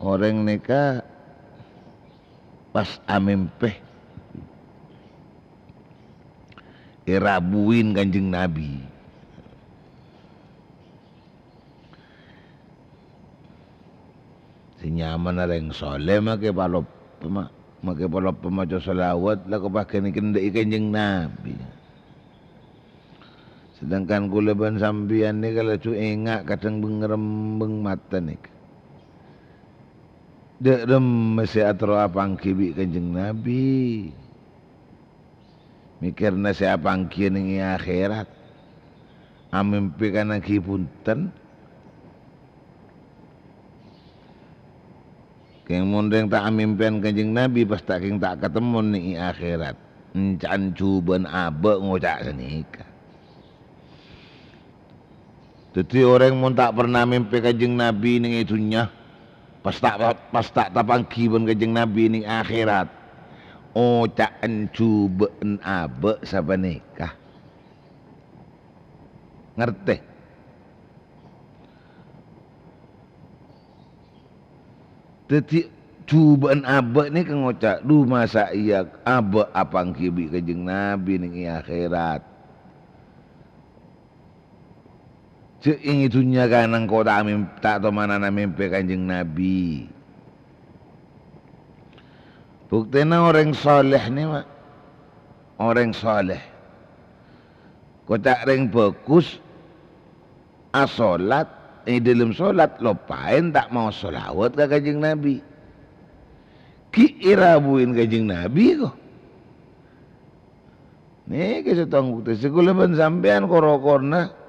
Orang nikah pas amimpeh irabuin Kanjeng Nabi. Sinyaman ada yang soleh make palop pemaca salawat lah kepakai ni kendai Kanjeng Nabi. Sedangkan kuleban sambian ni kalau cu engak kadang bengerembeng mata ni. Dek dem masih atro apang kibi Kanjeng Nabi. mikirna siapa angkieu ning akhirat amimpi kana ki punten keng mondeng tak amimpian Kanjeng Nabi pas tak keng tak ketemu ning akhirat encan cuban abe ngocak senika. Jadi orang mun tak pernah mimpi Kanjeng Nabi ning itunya pas tak tapangki pun Kanjeng Nabi ning akhirat ocaan cuban abe sabanikah ngerti. Jadi cubaan abe ni kan ngocak duh masa iya abe apang kibi Kanjeng Nabi ning akhirat. Ceing itunya kanang kau tak tahu mana na mimpi Kanjeng Nabi. Buktinya orang soleh ni mak, orang soleh. Kocak ring bagus, asolat, dalam solat lupain tak mau solawat ke Kanjeng Nabi. Ki irabuin Kanjeng Nabi kok. Nih kisah tong bukti sekulaban sampean korokorna.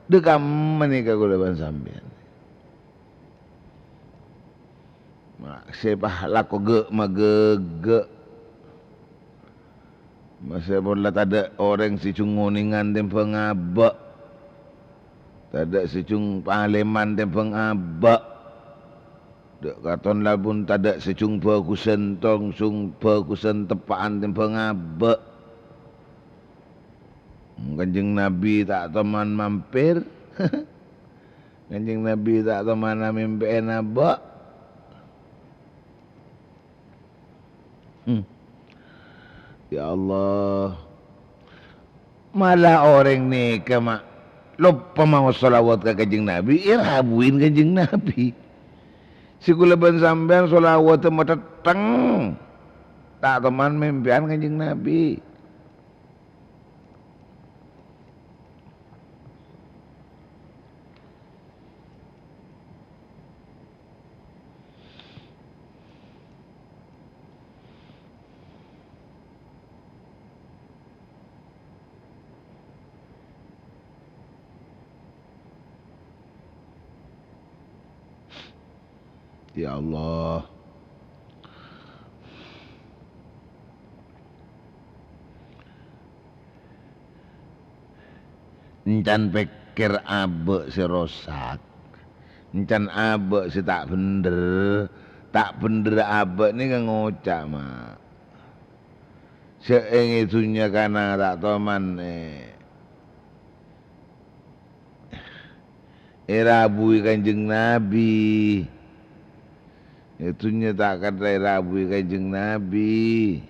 Dekam menikah kulaban sampean. Mak sepah lako ge magege. Masa pun lah tada orang si cung ngoningan tem pengabak. Tada si cung pangaleman tem pengabak. Dek katon lah pun tada si cung bagusan tong sung bagusan tepaan tem pengabak. Kanjeng Nabi tak teman mampir. Kanjeng Nabi tak teman mimpiin abak. Ya Allah. Malah orang ni mak lupa mau solawat ke Kanjeng Nabi, irabuin Kanjeng Nabi. Sikulaban sampean solawat temu teteng. Tak teman mimpian Kanjeng Nabi. Ya Allah. Encan pikir abe si rosak. Encan abe si tak bener. Tak bener abe ni kan ngocak mak. Seeng itunya karena tak toman irabui Kanjeng Nabi. Itunya tak kata rabui Kanjeng Nabi.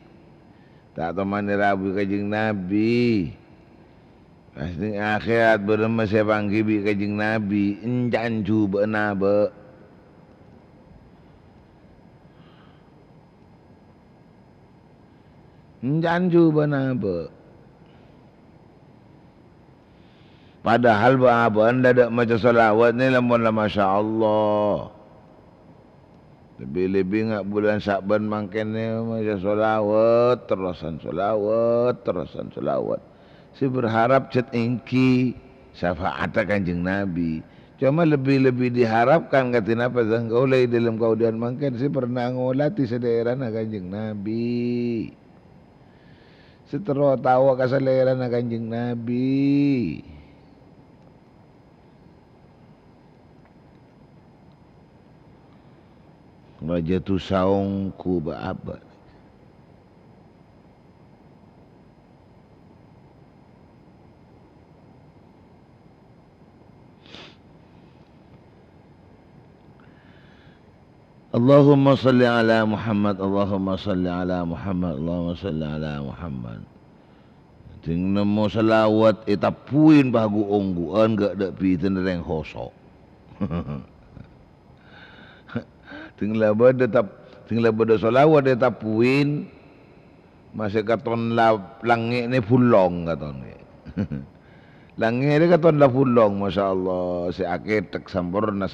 Tak teman rabui Kanjeng Nabi. Pasti akhirat berema saya panggibi Kanjeng Nabi. Encan cuba nabe. Encan cuba nabe. Padahal apa anda dak macam salawat ni lamun la masya Allah. Lebih-lebih ngak bulan Sa'ban mangkene macam solawat, terusan solawat. Si berharap cet engki syafaat Kanjeng Nabi. Cuma lebih-lebih diharapkan katina apa kau lagi dalam kaudian mangken si pernah ngolati sederhana Kanjeng Nabi. Setero tawa kasaleran Kanjeng Nabi. Raja tu saungku berabad. Allahumma salli ala Muhammad, Allahumma salli ala Muhammad, Allahumma salli ala Muhammad. Ting nemo selawat itapuin bahagu ongguan gak dak pitin reng hosok. Tinggal pada solawat dia tapuin masih katon langit ni pulong katon ni. Langit ni katon la pulong, masya Allah. Si aketek sampurna.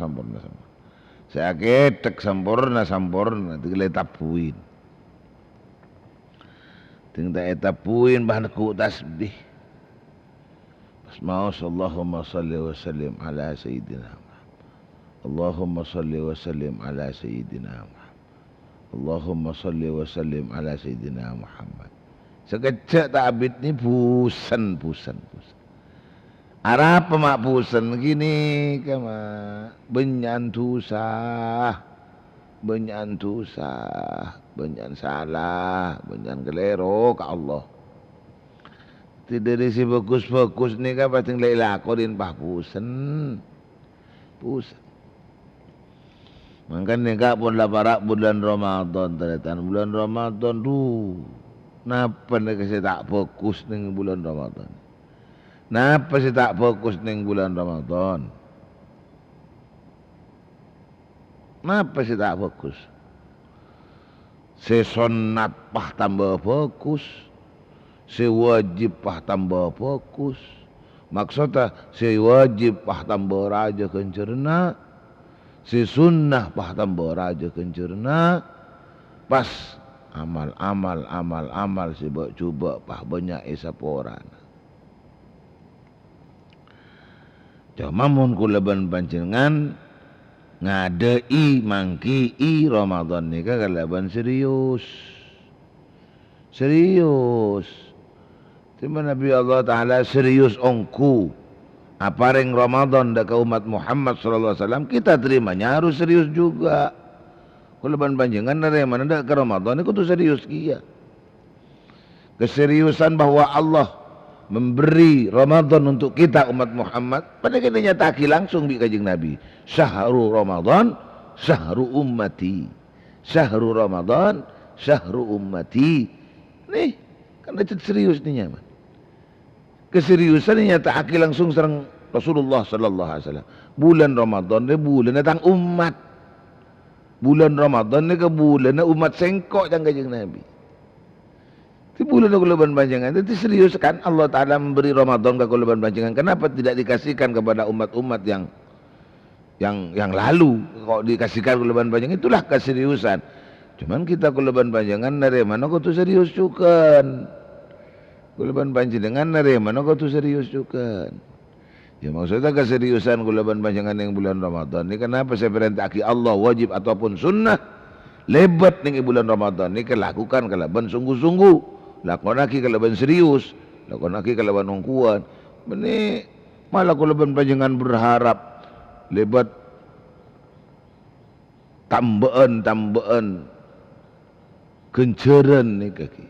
Si aketek sampurna. Tinggal tapuin. Tinggal eta puin bahan ku tasbih. Bismillah, Allahumma salli wa sallim ala sayyidina Muhammad. Allahumma salli wa sallim ala sayyidina Muhammad. Allahumma salli wa sallim ala sayyidina Muhammad. Sekejap tak abid ni pusan. Arah pemak pusan gini kama benyan tusah, benyan salah, benyan kelero ke Allah. Tidak disi fokus ni kan pasti ngelai lakorin pah pusan. Makanya kak pun laparak bulan Ramadan ternyata bulan Ramadan tu. Napa nak saya tak fokus dengan bulan Ramadan? Napa saya tak fokus dengan bulan Ramadan? Napa saya tak fokus? Saya sunat pah tambah fokus, saya wajib pah tambah fokus. Maksudnya saya wajib pah tambah raja kencerna, saya sunnah pah tambah raja kencerna. Pas amal saya cuba pah banyak isaporan. Cuma mun kula ban panjenengan ngadei mangki Ramadan ni kalaban serius. Cuma Nabi Allah Ta'ala serius ongku. Apareng Ramadan dak umat Muhammad sallallahu alaihi wasallam kita terimanya harus serius juga. Kula ban panjenengan dari mana dak ke Ramadan ni kudu serius kia. Keseriusan bahwa Allah memberi Ramadan untuk kita umat Muhammad pada kita nyataki langsung di Kanjeng Nabi. Syahrul Ramadan, syahrul ummati. Syahrul Ramadan, syahrul ummati. Nih, kan itu serius nih nyaman. Keseriusan ini nyataki langsung serang Rasulullah sallallahu alaihi wasallam. Bulan Ramadan ni bulan datang umat. Bulan Ramadan ni ke bulan umat sengkok yang Kanjeng Nabi. Di bulan kulaban panjangan itu serius kan Allah Ta'ala memberi Ramadan ke kulaban panjangan. Kenapa tidak dikasihkan kepada umat-umat yang lalu? Kok dikasihkan kulaban panjangan? Itulah keseriusan. Cuman kita kulaban panjangan dari mana kau tu serius juga? Kulaban panjangan dari mana kau tu serius juga? Ya maksudnya keseriusan kulaban panjangan yang bulan Ramadan ini kenapa saya perintahki Allah wajib ataupun sunnah lebat nih bulan Ramadan ini kelakukan kalaban sungguh-sungguh. Lakonaki kalaban serius, lakonaki kalaban ongkuan. Ini malah kalaban panjangan berharap lebat tambahan kenceran ni kaki.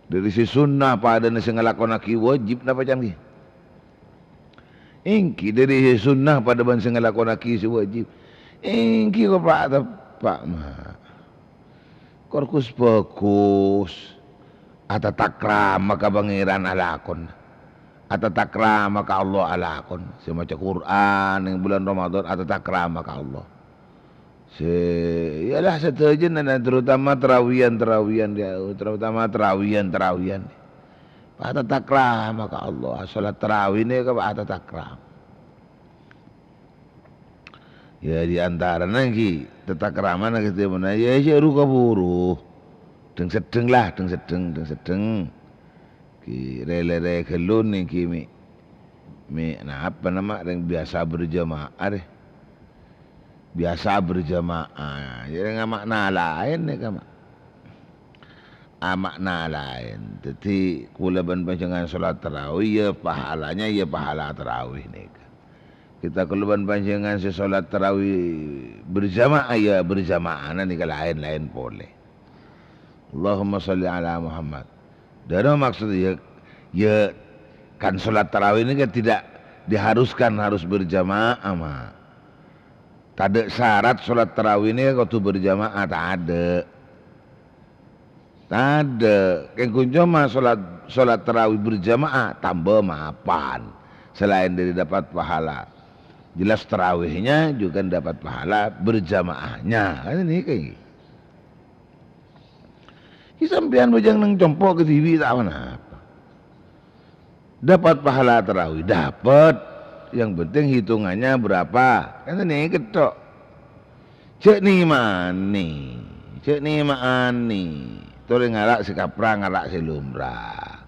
Dari si sunnah pada nasi ngalakonaki wajib napa jangan? Ingki dari si sunnah pada nasi ngalakonaki si wajib. Ingki ko pak mah. Korkus fokus. Ata takrama ka pangeran alakon. Ata takrama ka Allah alakon. Semacam Quran yang bulan Ramadan ata takrama ka Allah. Yalah setuju dan terutama terawian dia, terutama terawian. Ata takrama ka Allah. Salat tarawih ni ka ata takram. Ya di antara nanti tetakrama nanti kita mana ya seru kaburu. Deng sedeng lah, deng sedeng. Ki rele kelun ni ki mi nah apa nama yang biasa berjamaah deh. Biasa berjamaah. Jadi nggak makna lain ni kan. Makna lain. Jadi kula ban panjangan salat tarawih ya pahalanya ya pahala tarawih ni. Kita kula ban panjangan salat tarawih berjamaah ya berjamaah ni kalau lain boleh. Allahumma salli ala Muhammad. Dan maksudnya ya kan solat tarawih ini kan tidak diharuskan harus berjamaah mah. Tak ada syarat solat tarawih ini kau tu berjamaah tak ada. Kan kunjung mah solat tarawih berjamaah tambah mapan selain dari dapat pahala. Jelas tarawihnya juga dapat pahala berjamaahnya. Kan ini kayak gini. Sampean bujang nang compok ke TV tak mana apa. Dapat pahala tarawih, dapat. Yang penting hitungannya berapa. Kan ini ketok. Cek ni mani. Tore ngarak si kapra, ngarak si lumrah.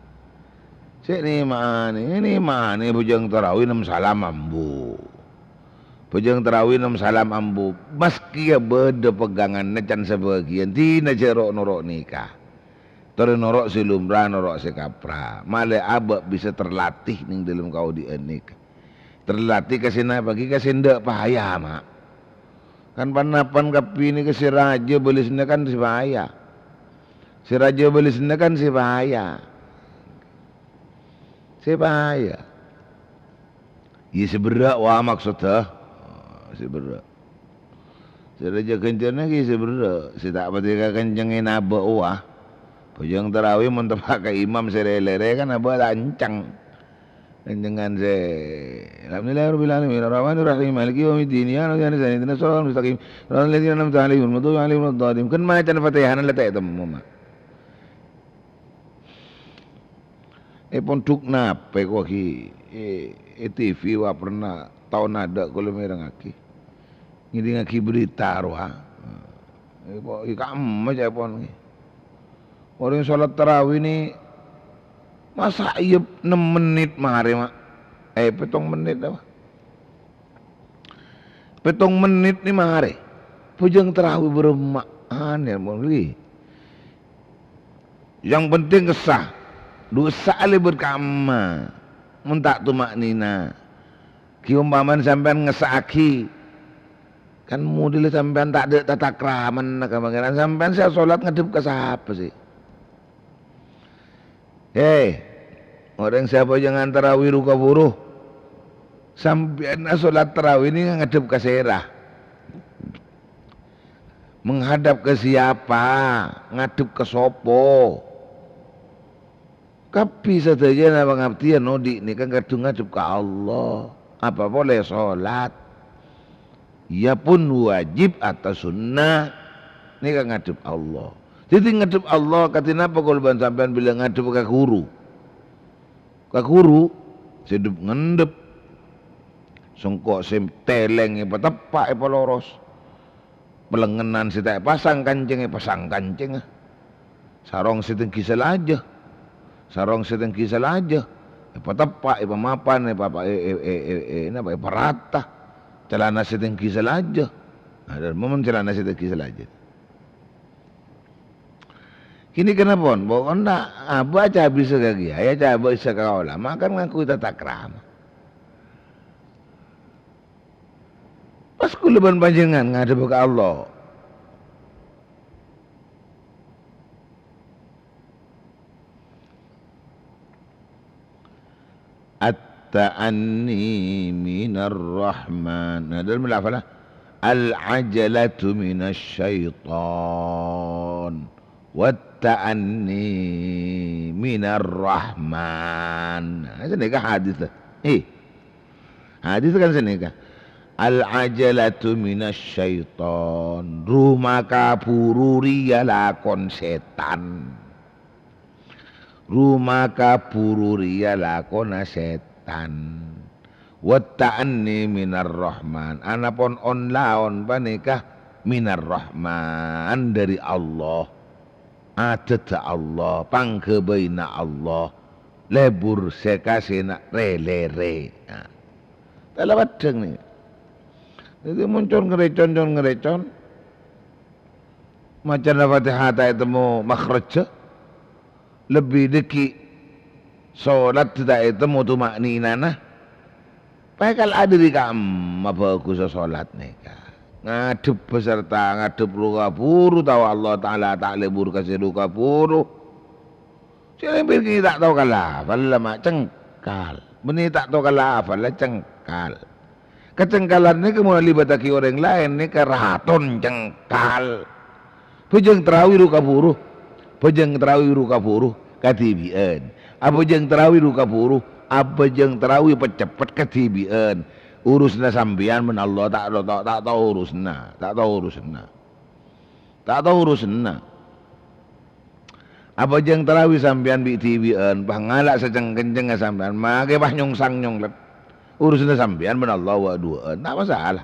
Sik ni mani bujang tarawih 6 salam ambu. Bujang tarawih 6 salam ambu. Meski ya beda pegangan necan sebagian tina jerok norok nikah. Tore norok si lumrah, norok si kapra. Male abak bisa terlatih ning dalam kau di nikah. Terlatih kasina bagi kasindak pahaya mak. Kan panapan kapi ini ke si raja beli senda kan si bahaya. Si raja beli senda kan si bahaya. Si bahaya. Ya seberak wah maksudnya. Seberak. Si raja kencang lagi seberak. Si tak patika kencangin abak wah. Pujang tarawih mentepak ke imam si lere kan abak tak kencang. Kencengan si Alhamdulillahirrahmanirrahim Ar-Rahmanirrahim Maliki yaumiddin Ya Nabi Anasani Tina Surah Al-Mustaqim Rahman Ladina Namta Alihim Matuhi Alihim Al-Dhadim Kan macam Fatihanan letak itu mama pon duk nape kok ki TV wa pernah tahun ada kalau merang aki ngidi ngaki berita roha ikam aja pon orang sholat tarawih ni masa iya 6 menit mahari mak 7 menit apa 7 menit ni mahari pujang tarawih beremak aneh muli yang penting kesah dosa ali berkama mentak tu maknina ki umpaman sampean ngesaki kan model sampean tak ada tata kraman nak pangeran sampean saya salat ngadep ke siapa sih orang siapa jangan tarawih ruka buruh sampean salat tarawih ini ngadep ke serah menghadap ke siapa ngadep ke sopo Kapi saja na pengabdian Nodi ni kan kadung ngadep ke Allah. Apa boleh solat? Ya pun wajib atau sunnah. Ni kan ngadep Allah. Jadi ngadep Allah katina apa kolban sampean bilang ngadep ke guru. Ke guru sedup ngendep. Songkok sim teleng apa tepak apa loros. Pelengenan sitai pasang kancing pasang kancing. Sarong siting kisah aja. Sarong sedang kisah aja, apa tepak, apa mapan, apa rata, celana sedang kisah aja, ada momen celana sedang kisah aja. Kini kenapa? Bawa nak baca bisa lagi, ayah coba bisa kau lah, makan ngaku tata krama. Pas kuluban panjenengan ngadep ke Allah. At-ta'anni minar rahman. Nah, dalam lafaznya al-ajalatu minas syaitan wat-ta'anni minar rahman. Nah, senikah hadis lah. Hadis kan senikah. Al-ajalatu minas syaitan. Rumah kapururi ya lakon setan. Rumah kapururi ya lakona setan. Watta'anni minar rahman. Anapun on laon panikah minar rahman dari Allah. Adat Allah, pangkebaina Allah. Lebur sekasina re. Dalam wadeng ni. Jadi muncul ngerecon. Macam Al-Fatihah tak temu makhraj. Lebih deki solat tidak itu tu maknina nah. Pakal ada di kam apa aku solat ni ngadep peserta ngadep ruka puru tahu Allah Taala tak lebur kasih ruka puru. Siapa yang tak tahu kalah, lama cengkal. Beni tak tahu kalah, lah cengkal. Kecengkalan ni kemudian libataki orang lain ni keraton cengkal. Pujang terawih ruka puru. Pejeng terawih ruka puruh katibian. Apa jeng terawih ruka puruh, apa jeng terawih pecepet katibian. Urusna sambian men Allah tak tahu urusna, tak tahu urusna. Apa jeng terawih sambian bi tibian, pangalak seceng-kenceng sambian, mage bah nyong-sang let. Urusna sambian men Allah wa duaan, tak masalah.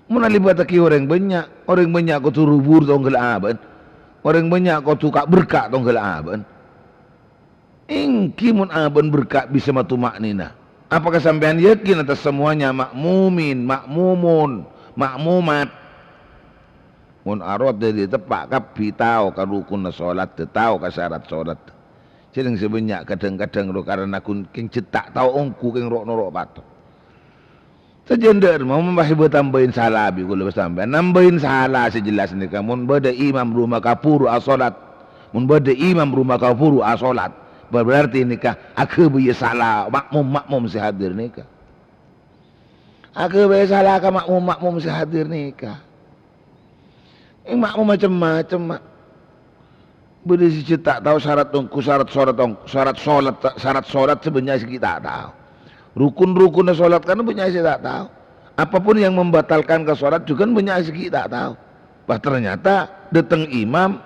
Mun libataki orang banyak ko turubur tong gelaban. Orang banyak kau tukar berkat tong gelak aben. Ingki mun aben berkat bisa matu maknina. Apakah sampean yakin atas semuanya makmumin, makmumun, makmumat? Mun arot dari tepak kapi tahu ka rukun salat, tahu ka syarat salat. Sedang sebanyak kadang-kadang ro karena kun king cetak tahu ongku king rok norok patok. Sejender mau membahas tambahin salah bi kula sampai nambahin salah sejelas ni mun bade imam rumah kapuru asolat mun bade imam rumah kapuru asolat berarti nikah aku biya salah makmum si hadir nikah aku biya salah ka makmum si hadir nikah ini makmum macam-macam mak bade si cetak tahu syarat tongku syarat solat sebenarnya kita tak tahu. Rukun-rukun solat kan punya saya tak tahu. Apapun yang membatalkan ke solat juga punya saya tak tahu. Bah ternyata datang imam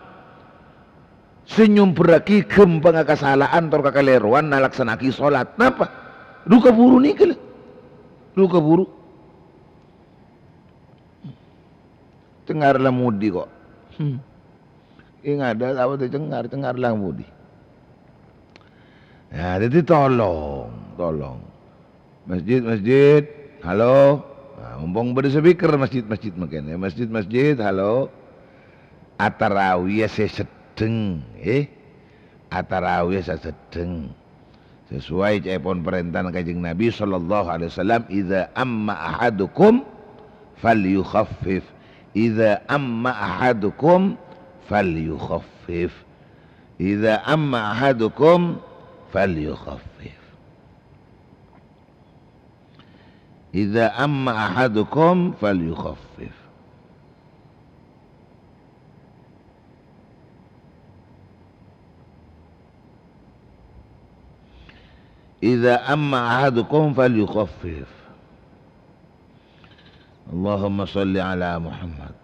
senyum beraki gempeng kesalahan atau kekeliruan nalaksanaki solat. Kenapa? Duka buru nih kele. Duka buru. Cengarlah mudi kok. Ingat ada apa tu cengarlah mudi. Ya, jadi tolong. Masjid, halo. Nah, mumpung berspeaker masjid makin ya. Masjid, halo. Atarawiyah saya sedeng, Atarawiyah saya sedeng. Sesuai cepon perintah Kanjeng Nabi sallallahu alaihi wasallam, "Idza amma ahadukum falyukhaffif." Idza amma ahadukum falyukhaffif. Idza amma ahadukum falyukhaffif. Idza amma ahadukum falyukhaffif. Idza amma ahadukum falyukhaffif. Allahumma salli ala Muhammad.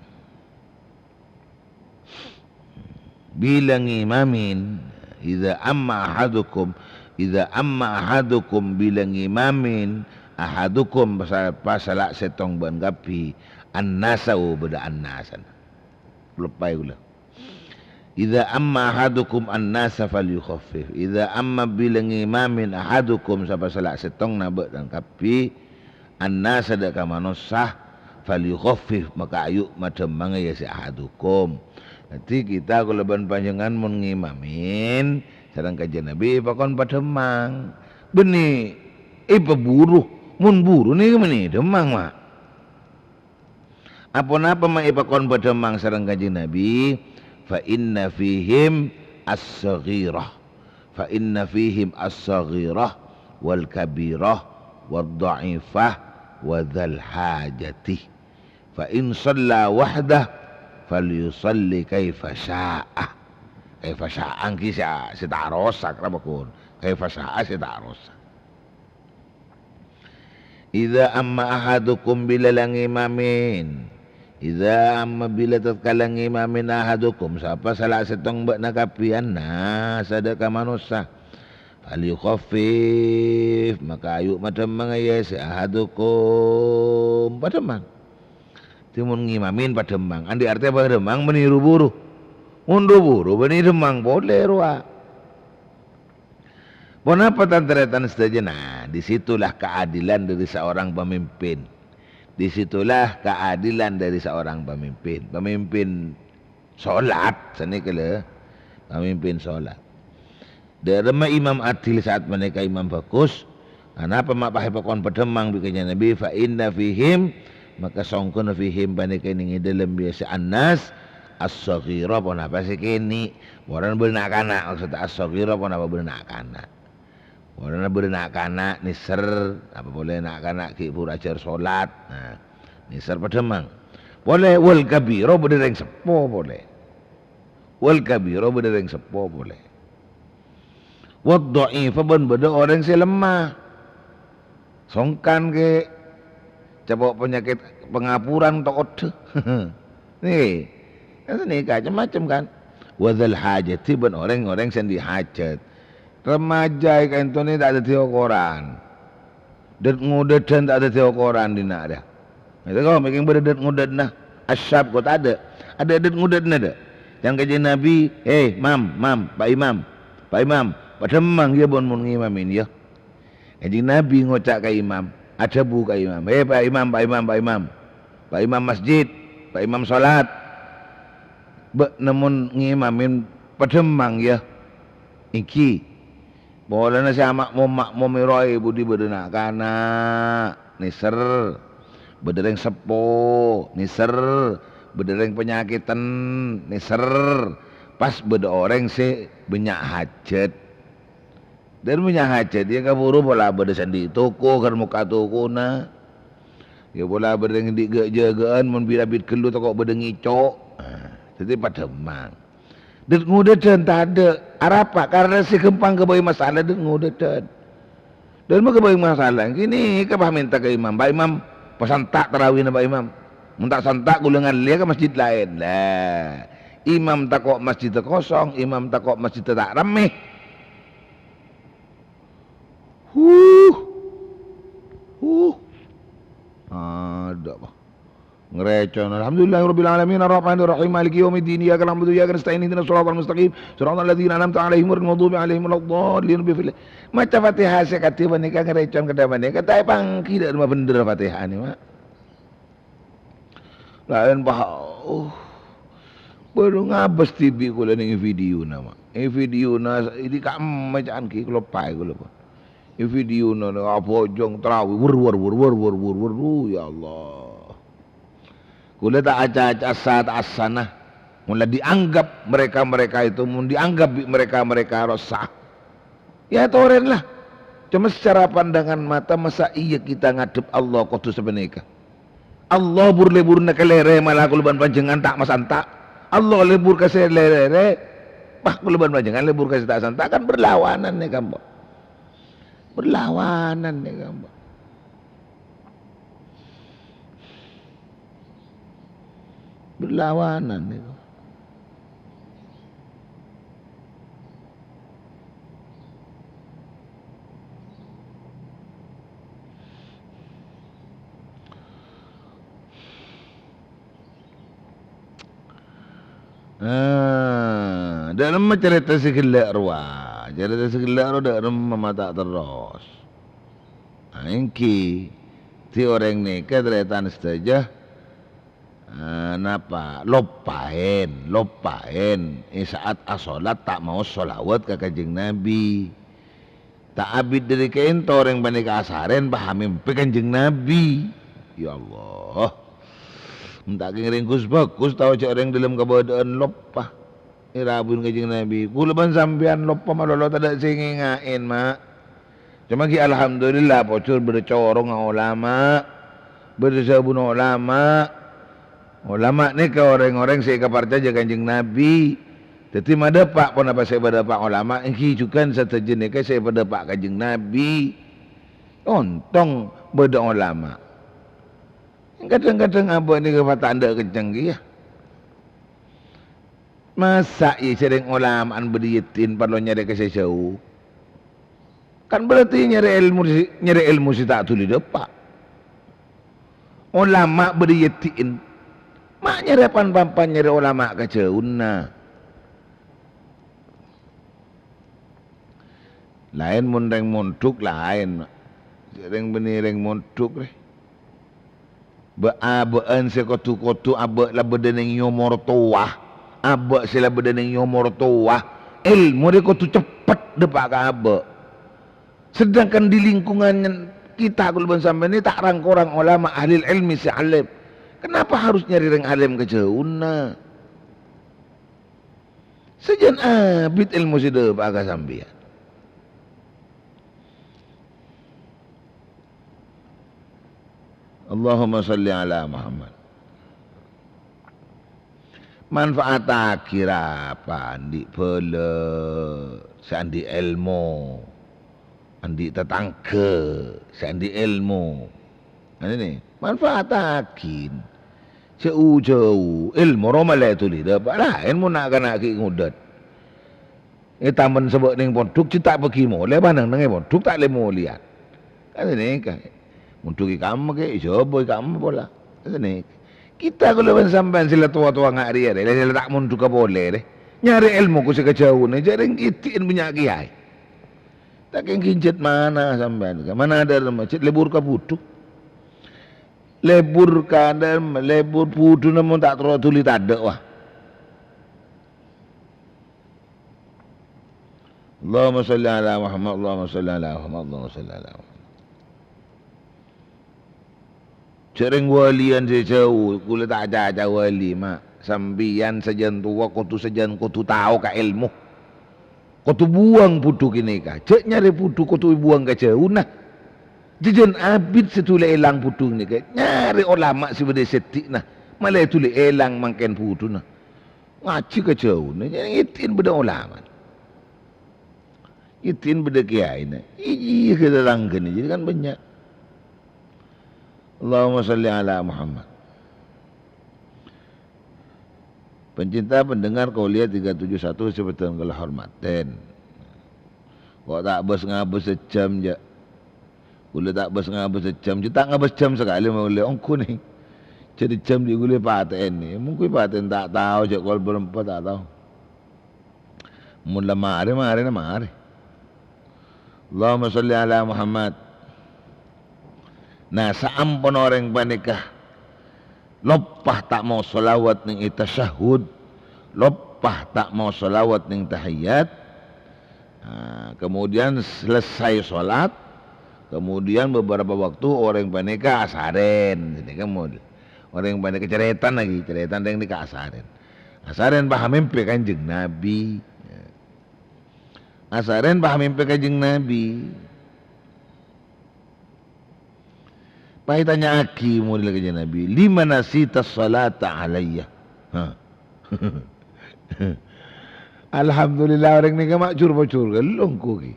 Bilang imamin idza amma ahadukum bilang imamin ahadukum pasal setong ban gapi annasau beda annasan lepai gula idza amma ahadukum annasa falyukhaffif idza amma bilang imamin ahadukum pasal setong nabe dan gapi annasa dak manusia falyukhaffif maka ayu madem mangaya si ahadukum. Nanti kita kalau ban panjangan mun ngimamin sareng kajian Nabi pakon pademang benih peburuh mun buru ni kemana demang mak. Apa-apa mak ipakon bademang sareng Kanjeng Nabi, fa inna fihim as-saghirah. Fa inna fihim as-saghirah wal kabirah wad dha'ifah wa dzal hajati. Fa in shalla wahdah falyusalli kaifa syaa. Kaifa syaa angki sia sitarosa krabakun. Kaifa syaa sitarosa. Idza amma ahadukum bila langimamin. Idza amma bila tatkala ngimamin ahadukum siapa salah setong bak nakapian sadaka manusia. Falyukhaffif maka ayu madam mangaya si ahadukum pademang. Timun ngimamin pademang. Andi artinya pademang meniru buru. Mundu buru beni demang boleh ruah. Kenapa tanteretan saja? Nah, disitulah keadilan dari seorang pemimpin. Disitulah keadilan dari seorang pemimpin. Pemimpin solat, sini kele. Pemimpin solat. Derma imam adil saat mereka imam bagus. Kenapa mak pakai pakon pedemang bikinnya Nabi? Fa inna fihim maka songkun fihim mereka ini dalam biasa anas as-saghira pun apa sih kini? Orang benak anak maksudnya as-saghira pun apa benak anak? Orang berenak kanak niser apa boleh nak kanak ki pura ajar solat. Nah, niser pademang. Boleh wal kabiro bedereng sepo boleh. Wal kabiro bedereng sepo boleh. Wad dhaif ben beda orang si lemah. Songkan ke cabok penyakit pengapuran tok. Nih. Ini macam-macam kan. Wadzal hajati ben orang-orang sendi hajat. Remaja ikan tu ni tak ada tengok koran. Det ngudet dan tak ada tengok koran di nak dia. Itu kau makin berdet ngudet nah. Asyab kau tak ada. Ada det ngudet nah dah. Jangan kajian Nabi, Pak Imam, pademang ya bon mun ngimamin ya. Kajian Nabi ngocak ke imam, ajabu ke imam. Pak Imam masjid, Pak Imam salat. Namun ngimamin pademang ya. Iki boleh na siya makmum iroy budi bedenak kana niser bedereng sepo niser bedereng penyakitan niser pas beda orang si banyak hajat dan banyak hajat dia kaburu bola beda sandi toko kan muka toko na ya bola bedereng di jagaan mun birabit kelu toko beda ngicok jadi pademang det ngudetan tak ada arapa karena si kempang kebayi masalah det ngudetan dan mau kebayi masalah gini kebah minta ke imam Pak Imam pesan tak tarawih na Pak Imam minta santak gulengan dia ke masjid lain lah imam tak kok masjid kosong imam tak kok masjid tak ramai ada apa ngerecon alhamdulillahirabbil alamin arrahmanir rahim maliki yaumiddin iyyaka na'budu wa iyyaka nasta'in ihdinas siratal mustaqim siratal ladzina an'amta 'alaihim ghairil maghdubi 'alaihim waladdallin maca Fatihah sekati banika ngerecon kada banika tai pangki dak rumah bener Fatihah ni mak lain bah baru ngabes TV kula ning video na mak video na ini ka macaan ki kula pai kula pak video na apa jong tarawih wur ya Allah kula tak aca-aca saat asana mula dianggap mereka-mereka itu mun dianggap mereka-mereka rosah ya toren lah cuma secara pandangan mata masa iya kita ngadep Allah kudu sebeneka Allah lebur na kelere malah kuluban panjengan tak masantak Allah lebur ka selere bah kuluban panjengan lebur ka tak santak kan berlawanan nih kamu berlawanan nih kamu berlawanan itu. Dalam cerita segelak ruah, cerita segelak ruah dalam mata terus. Ingki, ti orang ni keteraitan saja. Napa lopain saat asolat tak mau solawat ke kanjeng Nabi tak abid dari kain toreng bani kasaren pahami mimpi kanjeng Nabi ya Allah tak ringkus bagus tahu cak orang dalam keberadaan lopah irabun kanjeng Nabi kulaban sampean lopah malolo tak ada singingain mak cuma ki alhamdulillah pocur bercorong ulama bersabun ulama ni ke orang-orang saya kaparca je kanjeng Nabi. Tetapi ada pak pun apa saya pada pak ulama ini juga satu jenis ke saya pada pak kanjeng Nabi. Ontong beda ulama. Kadang-kadang apa ni kata anda kencang ya. Masa ia sering ulamaan berdietin perlu nyari kasih jauh. Kan berarti nyari ilmu si tak tuli depak. Ulama berdietin. Mak nyari pan-pampan nyari ulama kejauna. Lain mundeng monduk lain. Sering benireng monduk deh. Beabaan sekotu-kotu abak lah bedeneng nyomor tuah. Abak sila bedeneng nyomor tuah. Ilmu dia kotu cepat depak ke abak. Sedangkan di lingkungan kita kalau sampai ini tak rangkorang ulama ahli ilmi si alim. Kenapa harus nyari orang alim kejauna? Sejan abid ilmu sida agak sambian. Allahumma salli ala Muhammad. Manfaat akhirat apa andi pele, sandi ilmu, andi tetangga, sandi ilmu. Ini manfaat akin. Jauh-jauh ilmu romalai tu lidah. Lah ilmu nak kena ki ngudat. Taman sebab ning pondok cetak pergi molek pandang nang pondok tak le moliat. Kan ini kan. Untuk kamu ke coba kamu bola. Ini Kita kalau sampean sila tua-tua ngak dia deh, sila tak mun juga boleh deh. Nyari ilmu ku sekejauh nih, jadi ngitiin punya kiai. Tak kincit mana sampean, mana ada masjid lebur ka putu. Lebur kadang lebur putu namun tak terus tuli tak ada wah. Allahumma salli ala Muhammad, Allahumma salli ala Muhammad, Allahumma salli ala Muhammad. Sering walian sejauh, kula tak ada wali mak. Sambian sejan tua, kau tu sejan kau tu tahu ka ilmu. Kau tu buang putu kini ka. Cek nyari putu kau tu buang ka jauh nah. Jejen abid setule elang putu ni ka. Nyari ulama si bade setik nah. Malah tule elang mangken putu nah. Ngaji ka jauh nah. Jadi itin beda ulama. Itin beda kiai nah. Iji ke dalam ni. Jadi kan banyak. Allahumma salli ala Muhammad. Pencinta pendengar Kauliah 371 sebetul kalau hormatin. Kok tak bos ngabes sejam je. Gula tak bos ngabes sejam je. Tak ngabes jam sekali mau boleh ongku ni. Jadi jam di gula paten ni. Mungkin paten tak tahu je kalau berempat tak tahu. Mula mari. Allahumma salli ala Muhammad. Nah saampun orang panikah lopah tak mau solawat ning tasyahud, lopah tak mau solawat ning tahiyat. Kemudian selesai solat, kemudian beberapa waktu orang panikah asaren. Jadi kamu orang panikah ceretan lagi, ceretan yang nikah asaren. Asaren paham mimpi kanjeng Nabi. Asaren paham mimpi kanjeng Nabi. Pai tanya aki mulai ke Nabi, lima nasita salata alayya. Alhamdulillah orang ni kemak curpa-cur ke longku ki.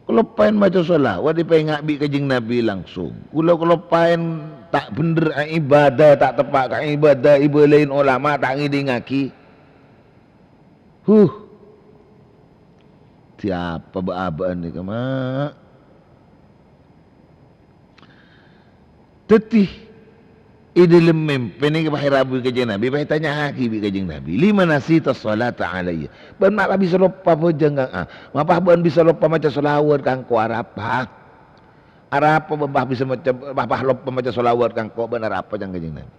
Kalau pain baca solat, wadi pai ngakbi kajing Nabi langsung. Kalau pain tak bener ibadah, tak tepat ka ibadah, ibu lain ulama tak ngidi ngaki. Siapa berabaan ni kemak? Tetih dalam mimpi ni ke Rabu kajing Nabi, pai tanya haki bi kajing Nabi, lima nasita salata alayya. Ben mak bisa lupa apa jangan mapa ben bisa lupa macam selawat kang ko arapa. Arapa ben bisa macam mapa lupa macam selawat kang ko ben arapa jang kajing Nabi.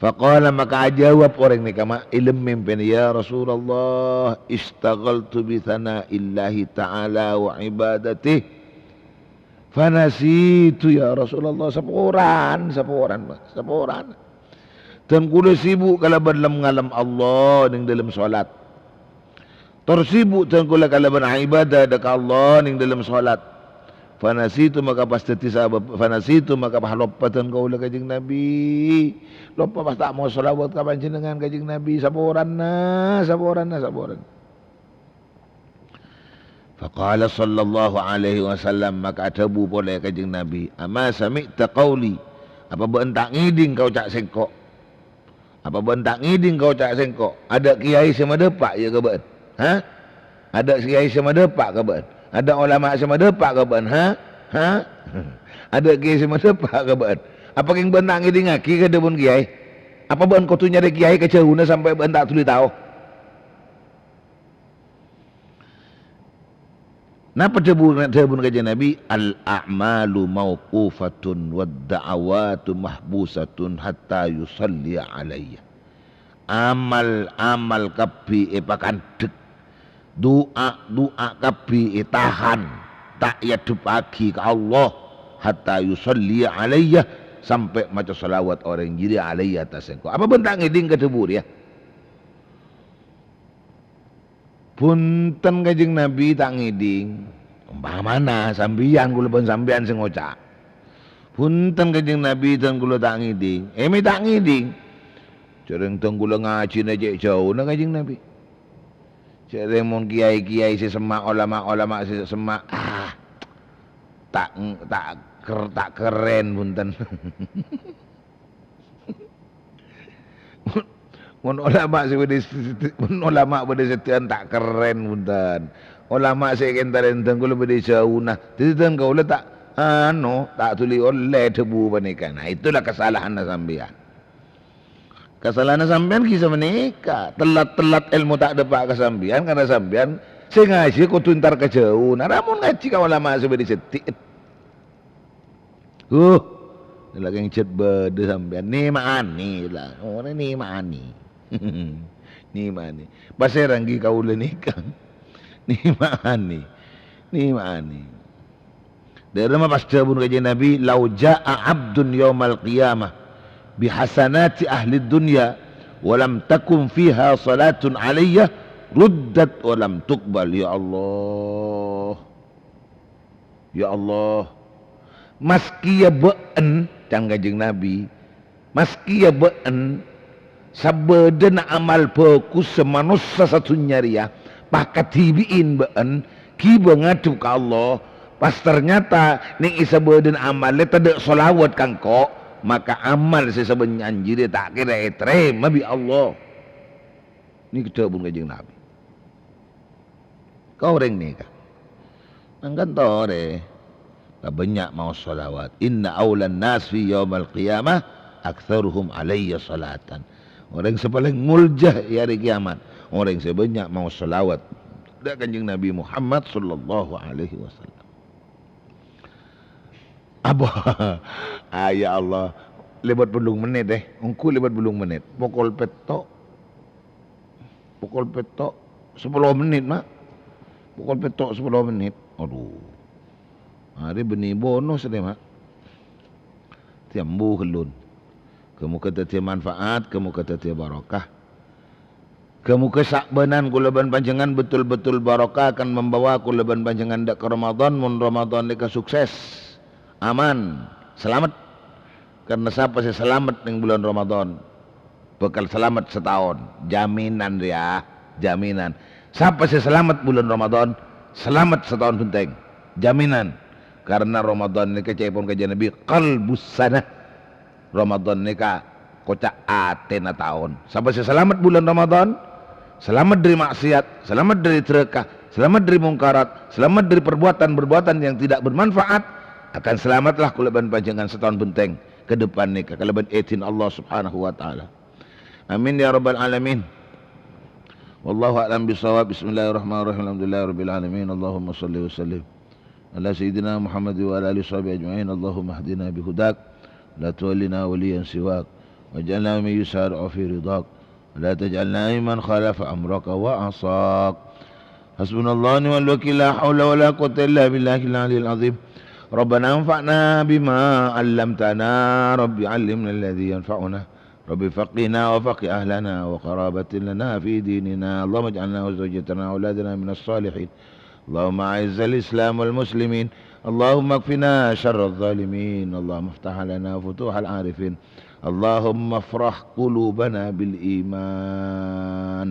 Faqala maka jawab orang ni kama ilm mimpi ni, ya Rasulullah istaghaltu bi thana'illahi ta'ala wa ibadatihi. Fanasitu ya Rasulullah seporan. Dan kula sibuk kalau dalam ngalam Allah ning dalam solat. Tersibuk dan kula kalau beribadah dekat Allah ning dalam solat. Fanasitu maka pasti sabab fanasitu maka pahalopatan kaula kajing Nabi. Lupa pas tak mau selawat ka panjenengan kajing Nabi saporan. Faqala sallallahu alaihi wasallam maka adabu boleh kajing Nabi, ama sami'ta qawli, apa bentak ngiding kau cak sengkok, apa bentak ngiding kau cak sengkok, ada kiai sama depak ya ke ben, ada kiai sama depak ke ben, ada ulama sama depak ke ben, ada kiai sama depak ke ben, apa yang bentak ngiding aki ke debun kiai, apa ben kau tu nyari kiai ke jauhna sampai bentak tuli tahu. Napa debun kajian Nabi? Al-a'malu mawqufatun wad-da'awatu mahbusatun hatta yusalli alayya. Amal kapi pakandek. Doa kapi tahan. Tak yadupaki ke Allah hatta yusalli alayya sampai maca salawat orang jadi alayya atas engkau. Apa bentak ngiding ke debur ya? Punten kajing Nabi tak ngiding. Mana sambian kula pun sambian sing ngocak. Punten kajing Nabi dan kula tak ngiding. Emi tak ngiding. Cereng teng kula ngaji najek jauh na kajing Nabi. Cereng mon kiai-kiai si semak ulama-ulama si semak tak keren punten. Mun ulama bade setian tak keren punten. Ulama saya kentaren teng kula bade jauh nah. Jadi teng kula tak tuli oleh debu menikah. Nah itulah kesalahan sampean. Kesalahan sampean kisah menikah. Telat-telat ilmu tak dapat ke sampean karena sampean saya ngaji kau tuntar ke jauh. Nah namun ngaji kau lama seperti setit. Lagi yang cet berde sampean. Ni maani lah. Orang ni maani. Ni maani. Pasal ranggi kau le nikah. Ni maani. Ni maani. Dari rumah pasca pun kajian Nabi, "Lau ja'a 'abdun yaumal qiyamah bihasanati ahli dunya wa lam takun fiha salatun 'alayya ruddat wa lam tuqbal." Ya Allah. Ya Allah. Maski ya be'en cang kajian Nabi. Maski ya be'en sabedena amal bagus semanusia satunya ria pakatibiin be'en ki ngadu ka Allah. Pas ternyata ning isa badan amal tak solawat kangko, maka amal sesebenarnya anjir tak kira terima bi Allah. Ni kita pun kajeng Nabi. Kau orang ni kan? Angkat tore. Tak banyak mau solawat. Inna awlan nas fi yaumal qiyamah aktsaruhum alayya salatan. Orang sepaling muljah hari kiamat. Orang sebanyak mau solawat. Dak kanjeng Nabi Muhammad sallallahu alaihi wasallam. Abah, ya Allah, lebat belum menit engkau lebat belum menit, pukul petok 10 menit mak, pukul petok 10 menit, aduh, hari benih bonus deh mak, tiambu kelun, kamu kata tiap manfaat, kamu kata tiap barokah, kamu kesakbenan kuleban panjangan betul-betul barokah akan membawa kuleban panjangan dak ke Ramadan, mun Ramadan deka sukses. Aman, selamat. Karena siapa sih selamat di bulan Ramadan? Bekal selamat setahun. Jaminan dia, jaminan. Siapa sih selamat bulan Ramadan? Selamat setahun penting. Jaminan. Karena Ramadan ni kecepon kajian Nabi qalbus sana. Ramadan ni kocak atena tahun. Siapa sih selamat bulan Ramadan? Selamat dari maksiat, selamat dari terkah, selamat dari mungkarat, selamat dari perbuatan-perbuatan yang tidak bermanfaat. Akan selamatlah kuleban panjangan setahun benteng ke depan ni keleban etin Allah Subhanahu wa taala. Amin ya rabbal alamin. Wallahu a'lam bissawab. Bismillahirrahmanirrahim. Alhamdulillahirabbil alamin. Allahumma shalli wa sallim ala sayyidina Muhammad wa ala alihi washabihi ajma'in. Allahumma hdina bihudak la tuwallina waliyan siwak waj'alna min yusari'u fi ridak wa la taj'alna mimman khalafa amraka wa asak. Hasbunallahu wa ni'mal wakeel. La haula wa la quwwata illa billahil aliyyil azim. ربنا انفعنا بما علمتنا رب علمنا الذي ينفعنا رب فقنا وفق أهلنا وقرابة لنا في ديننا اللهم اجعلنا وزوجتنا وأولادنا من الصالحين اللهم أعز الإسلام والمسلمين اللهم اكفنا شر الظالمين اللهم افتح لنا فتوح العارفين اللهم افرح قلوبنا بالإيمان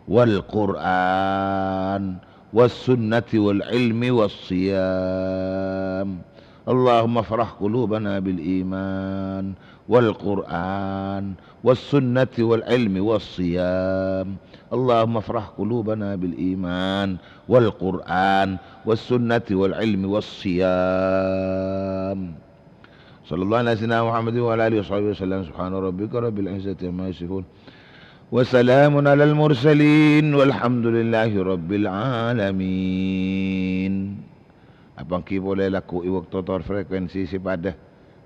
والقرآن والسنة والعلم والصيام اللهم افرح قلوبنا بالإيمان والقرآن والسنة والعلم والصيام اللهم افرح قلوبنا بالإيمان والقرآن والسنة والعلم والصيام صلى الله على سيدنا محمد وعلى آله وصحبه وسلم سبحان ربك رب العزة عما يصفون وسلام على المرسلين والحمد لله رب العالمين. Abang ki boleh laku iwak totor frekuensi si pada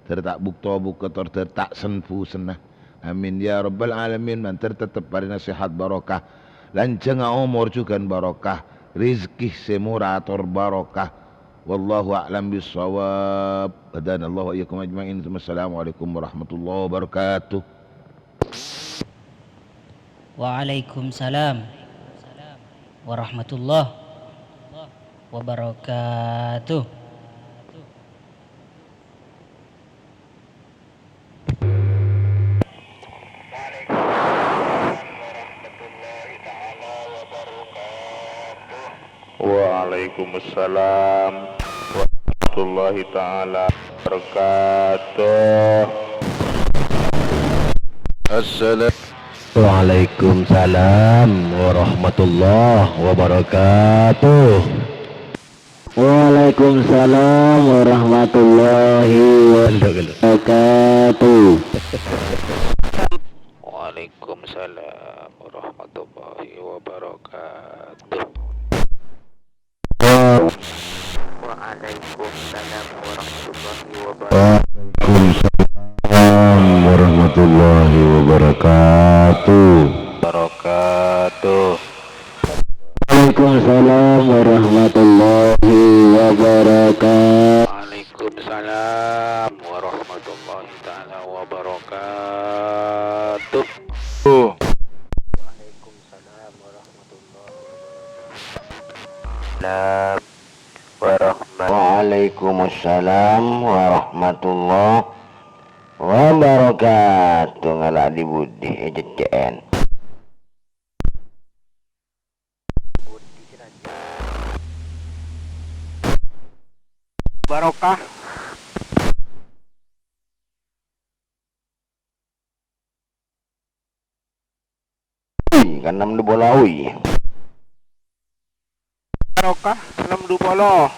tertak bukto buka tor tertak senfu senah. Amin ya rabbal alamin. Man tertetap pada nasihat barokah. Lanceng umur juga barokah. Rizki semurah ator barokah. Wallahu a'lam bissawab. Hadana Allah wa iyyakum ajma'in. Assalamualaikum warahmatullahi wabarakatuh. Waalaikumsalam warahmatullahi wabarakatuh. Waalaikumsalam warahmatullahi taala wabarakatuh. Waalaikumsalam warahmatullahi wabarakatuh. Waalaikumsalam warahmatullahi wabarakatuh. Waalaikumsalam warahmatullahi wabarakatuh. Waalaikumsalam warahmatullahi wabarakatuh. Waalaikumsalam warahmatullahi wabarakatuh. Waalaikumsalam warahmatullahi wabarakatuh. Waalaikumsalam warahmatullahi taala wabarakatuh. Waalaikumsalam warahmatullahi wabarakatuh. Ngalah di budi ejecen. Barokah. Kan 6 bolawi. Barokah 6 bolo.